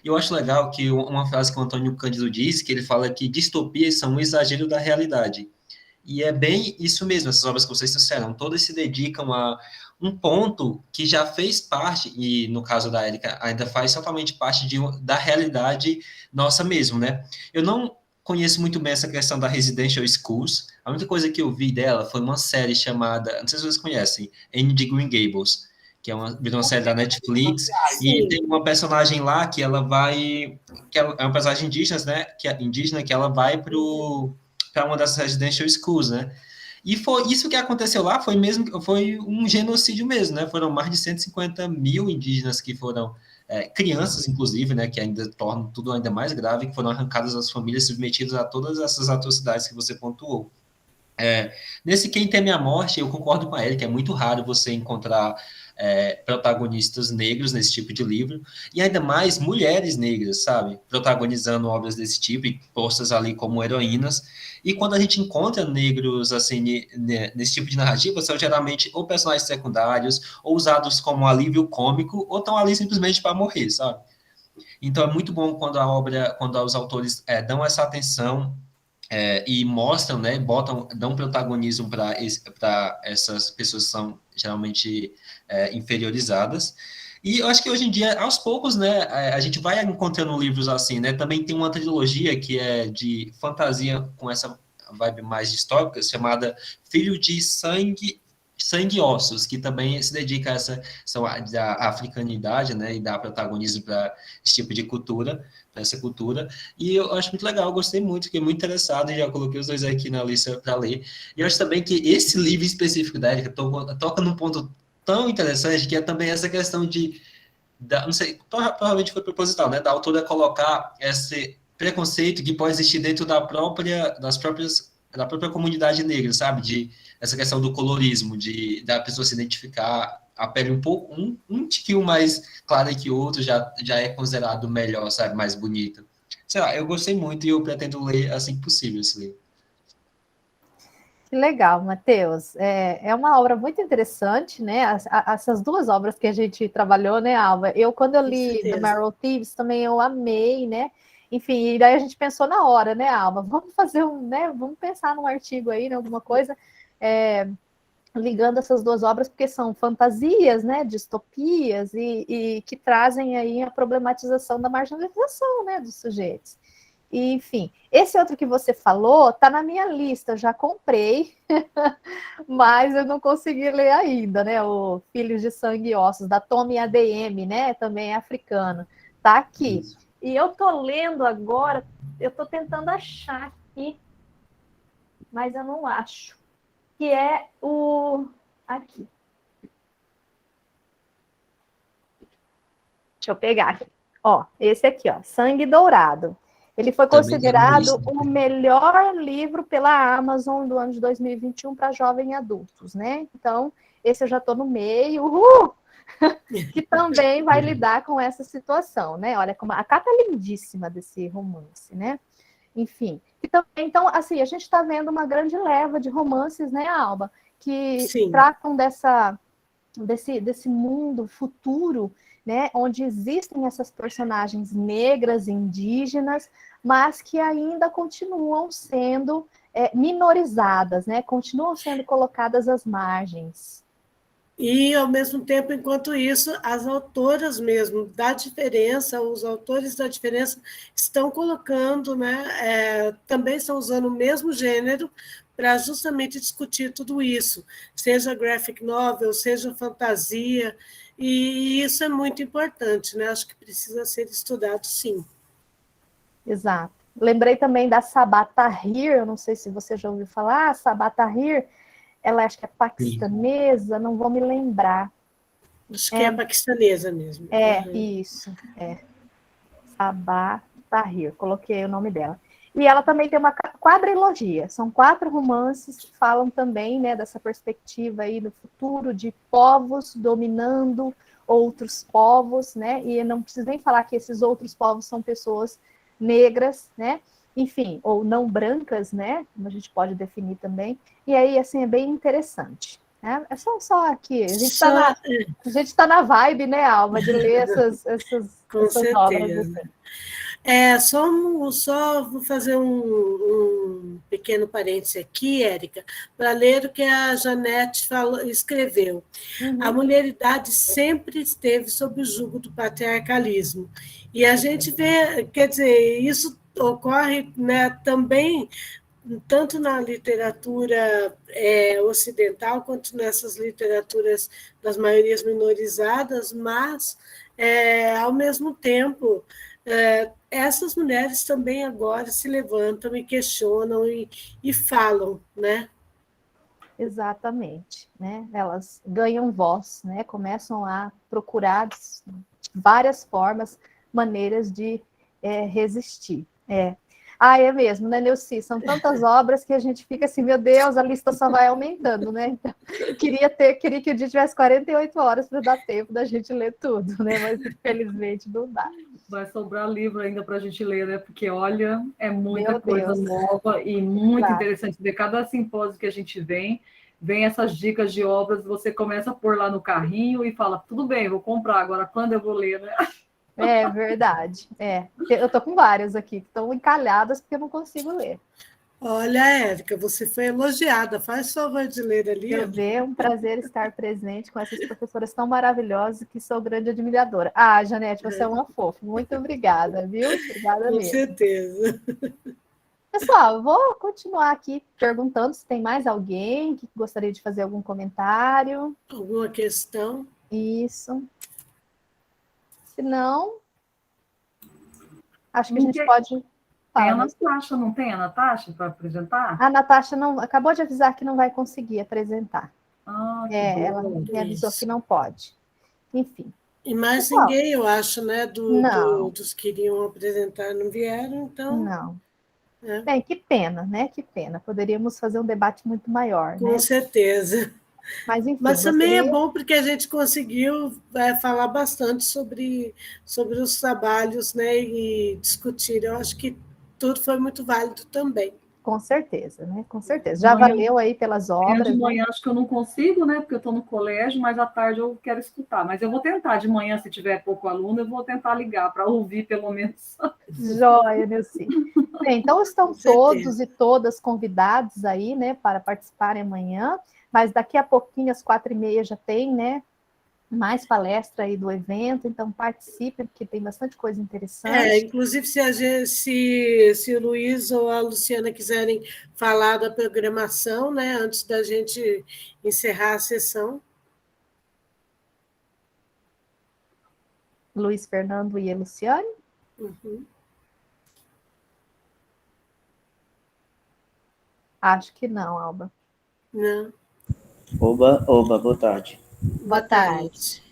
E eu acho legal que uma frase que o Antônio Cândido diz, que ele fala que distopias são um exagero da realidade. E é bem isso mesmo, essas obras que vocês disseram, todas se dedicam a um ponto que já fez parte, e no caso da Érica, ainda faz totalmente parte da realidade nossa mesmo, né? Eu não conheço muito bem essa questão da residential schools, a única coisa que eu vi dela foi uma série chamada, não sei se vocês conhecem, Anne de Green Gables, que é uma série da Netflix, e tem uma personagem lá que ela vai, que é uma personagem indígena, né, que ela vai para uma das residential schools, né? E foi isso que aconteceu lá, foi um genocídio mesmo, né? Foram mais de 150 mil indígenas que foram, crianças, inclusive, né? Que ainda tornam tudo ainda mais grave, que foram arrancadas das famílias, submetidas a todas essas atrocidades que você pontuou. Nesse Quem Teme a Morte, eu concordo com ele, que é muito raro você encontrar protagonistas negros nesse tipo de livro, e ainda mais mulheres negras, sabe? Protagonizando obras desse tipo e postas ali como heroínas. E quando a gente encontra negros assim nesse tipo de narrativa, são geralmente ou personagens secundários, ou usados como alívio cômico, ou estão ali simplesmente para morrer, sabe? Então é muito bom quando os autores dão essa atenção e mostram, né, dão protagonismo para essas pessoas que são geralmente inferiorizadas. E eu acho que hoje em dia, aos poucos, né, a gente vai encontrando livros assim, né? Também tem uma trilogia que é de fantasia com essa vibe mais distópica, chamada Filho de Sangue e Ossos, que também se dedica a da africanidade, né, e dá protagonismo para esse tipo de cultura, para essa cultura. E eu acho muito legal, eu gostei muito, fiquei muito interessado e já coloquei os 2 aqui na lista para ler. E eu acho também que esse livro específico da Érica toca num ponto tão interessante, que é também essa questão não sei, provavelmente foi proposital, né, da autora colocar esse preconceito que pode existir dentro da própria comunidade negra, sabe, essa questão do colorismo, da pessoa se identificar a pele um pouco, um tiquinho mais clara que o outro já é considerado melhor, sabe, mais bonito. Sei lá, eu gostei muito e eu pretendo ler assim que possível esse livro. Que legal, Matheus. É uma obra muito interessante, né? Essas 2 obras que a gente trabalhou, né, Alva? Quando eu li The Meryl Thieves, também eu amei, né? Enfim, e daí a gente pensou na hora, né, Alva? Vamos fazer vamos pensar num artigo aí, né, alguma coisa, ligando essas 2 obras, porque são fantasias, né, distopias, e que trazem aí a problematização da marginalização, né, dos sujeitos. E, enfim, esse outro que você falou está na minha lista, já comprei, mas eu não consegui ler ainda, né? O Filhos de Sangue e Ossos, da Tomi ADM, né? Também é africano. Tá aqui. Isso. E eu tô lendo agora, eu tô tentando achar aqui, mas eu não acho. Que é o... Aqui. Deixa eu pegar aqui. Ó, esse aqui, ó, Sangue Dourado. Ele foi considerado o melhor livro pela Amazon do ano de 2021 para jovens adultos, né? Então, esse eu já estou no meio, que também vai lidar com essa situação, né? Olha, como a capa é lindíssima desse romance, né? Enfim, então, assim, a gente está vendo uma grande leva de romances, né, Alba? Que tratam desse mundo futuro, né, onde existem essas personagens negras, indígenas, mas que ainda continuam sendo minorizadas, né, continuam sendo colocadas às margens. E, ao mesmo tempo, enquanto isso, as autoras mesmo da diferença, os autores da diferença estão colocando, né, também estão usando o mesmo gênero para justamente discutir tudo isso, seja graphic novel, seja fantasia, e isso é muito importante, né? Acho que precisa ser estudado, sim. Exato. Lembrei também da Sabaa Tahir, eu não sei se você já ouviu falar, Sabaa Tahir, ela acho que é paquistanesa, não vou me lembrar. Acho que é paquistanesa mesmo. Isso, Sabaa Tahir, coloquei o nome dela. E ela também tem uma quadrilogia, são 4 romances que falam também, né, dessa perspectiva aí do futuro de povos dominando outros povos, né, e não preciso nem falar que esses outros povos são pessoas negras, né, enfim, ou não brancas, né, como a gente pode definir também, e aí, assim, é bem interessante, né, é só aqui, a gente tá na vibe, né, Alma, de ler essas obras, assim. Só vou fazer um pequeno parêntese aqui, Érica, para ler o que a Janete escreveu. A mulheridade sempre esteve sob o jugo do patriarcalismo. E a gente vê, quer dizer, isso ocorre, né, também, tanto na literatura ocidental, quanto nessas literaturas das maiorias minorizadas, mas, ao mesmo tempo, essas mulheres também agora se levantam e questionam e falam, né? Exatamente, né? Elas ganham voz, né? Começam a procurar várias formas, maneiras de resistir. É mesmo, né, Neuci? São tantas obras que a gente fica assim, meu Deus, a lista só vai aumentando, né? Então, queria que o dia tivesse 48 horas para dar tempo da gente ler tudo, né? Mas infelizmente não dá. Vai sobrar livro ainda para a gente ler, né? Porque, olha, é muita coisa nova e muito interessante. De cada simpósio que a gente vem essas dicas de obras, você começa a pôr lá no carrinho e fala, tudo bem, vou comprar, agora quando eu vou ler, né? É verdade. Eu estou com várias aqui que estão encalhadas porque eu não consigo ler. Olha, Érica, você foi elogiada. Faz favor de ler ali. É um prazer estar presente com essas professoras tão maravilhosas que sou grande admiradora. Janete, você é uma fofa. Muito obrigada, viu? Obrigada mesmo. Com certeza. Pessoal, eu vou continuar aqui perguntando se tem mais alguém que gostaria de fazer algum comentário. Alguma questão? Isso. Se não, acho que a gente pode... Tem a Natasha, não tem a Natasha para apresentar? A Natasha acabou de avisar que não vai conseguir apresentar. Ela me avisou que não pode. Enfim. E mais ninguém, eu acho, né? Dos que iriam apresentar não vieram, então... Não. Bem, que pena, né? Que pena. Poderíamos fazer um debate muito maior, né? Com certeza. Mas, enfim, mas também é bom porque a gente conseguiu falar bastante sobre os trabalhos, né? E discutir. Eu acho que tudo foi muito válido também. Com certeza, né? Com certeza. Já valeu aí pelas obras. De manhã acho que eu não consigo, né? Porque eu estou no colégio, mas à tarde eu quero escutar. Mas eu vou tentar de manhã, se tiver pouco aluno, eu vou tentar ligar para ouvir pelo menos. Joia, Neuci. Bem, então estão todos e todas convidados aí, né, para participarem amanhã. Mas daqui a pouquinho, às 4h30, já tem, né? Mais palestra aí do evento, então participem, porque tem bastante coisa interessante. Inclusive, se o Luiz ou a Luciana quiserem falar da programação, né, antes da gente encerrar a sessão. Luiz Fernando e a Luciane? Uhum. Acho que não, Alba. Não. Oba, boa tarde. Boa tarde.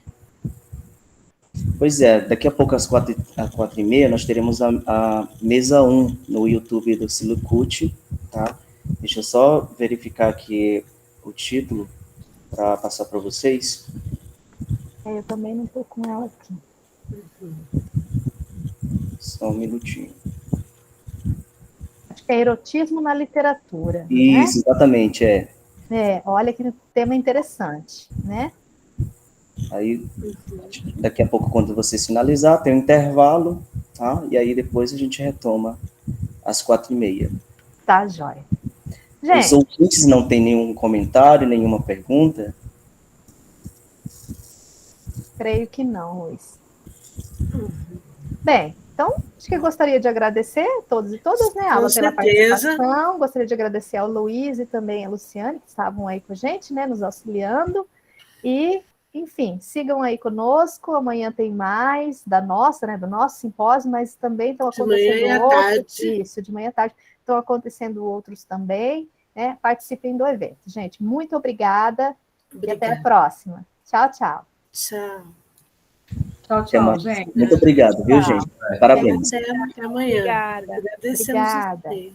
Pois é, daqui a pouco às 4h30 nós teremos a mesa 1 no YouTube do Silicute, tá? Deixa eu só verificar aqui o título para passar para vocês. Eu também não estou com ela aqui. Só um minutinho. Acho que é erotismo na literatura. Isso, né? Exatamente, olha que tema interessante, né? Aí, daqui a pouco, quando vocês finalizar, tem um intervalo, tá? E aí depois a gente retoma às 4h30. Tá, joia. Os Gente, ouvintes não têm nenhum comentário, nenhuma pergunta? creio que não, Luiz. Bem, então, acho que eu gostaria de agradecer a todos e todas, né, Alba, pela participação. Gostaria de agradecer ao Luiz e também a Luciane, que estavam aí com a gente, né, nos auxiliando. E, enfim, sigam aí conosco. Amanhã tem mais da nossa, né, do nosso simpósio, mas também estão acontecendo outros. Isso, de manhã à tarde. Estão acontecendo outros também, né? Participem do evento. Gente, muito obrigada. E até a próxima. Tchau, tchau. Tchau. Tchau, tchau, gente. Muito obrigado, viu, gente? Parabéns. Até amanhã. Obrigada. Agradecemos a vocês.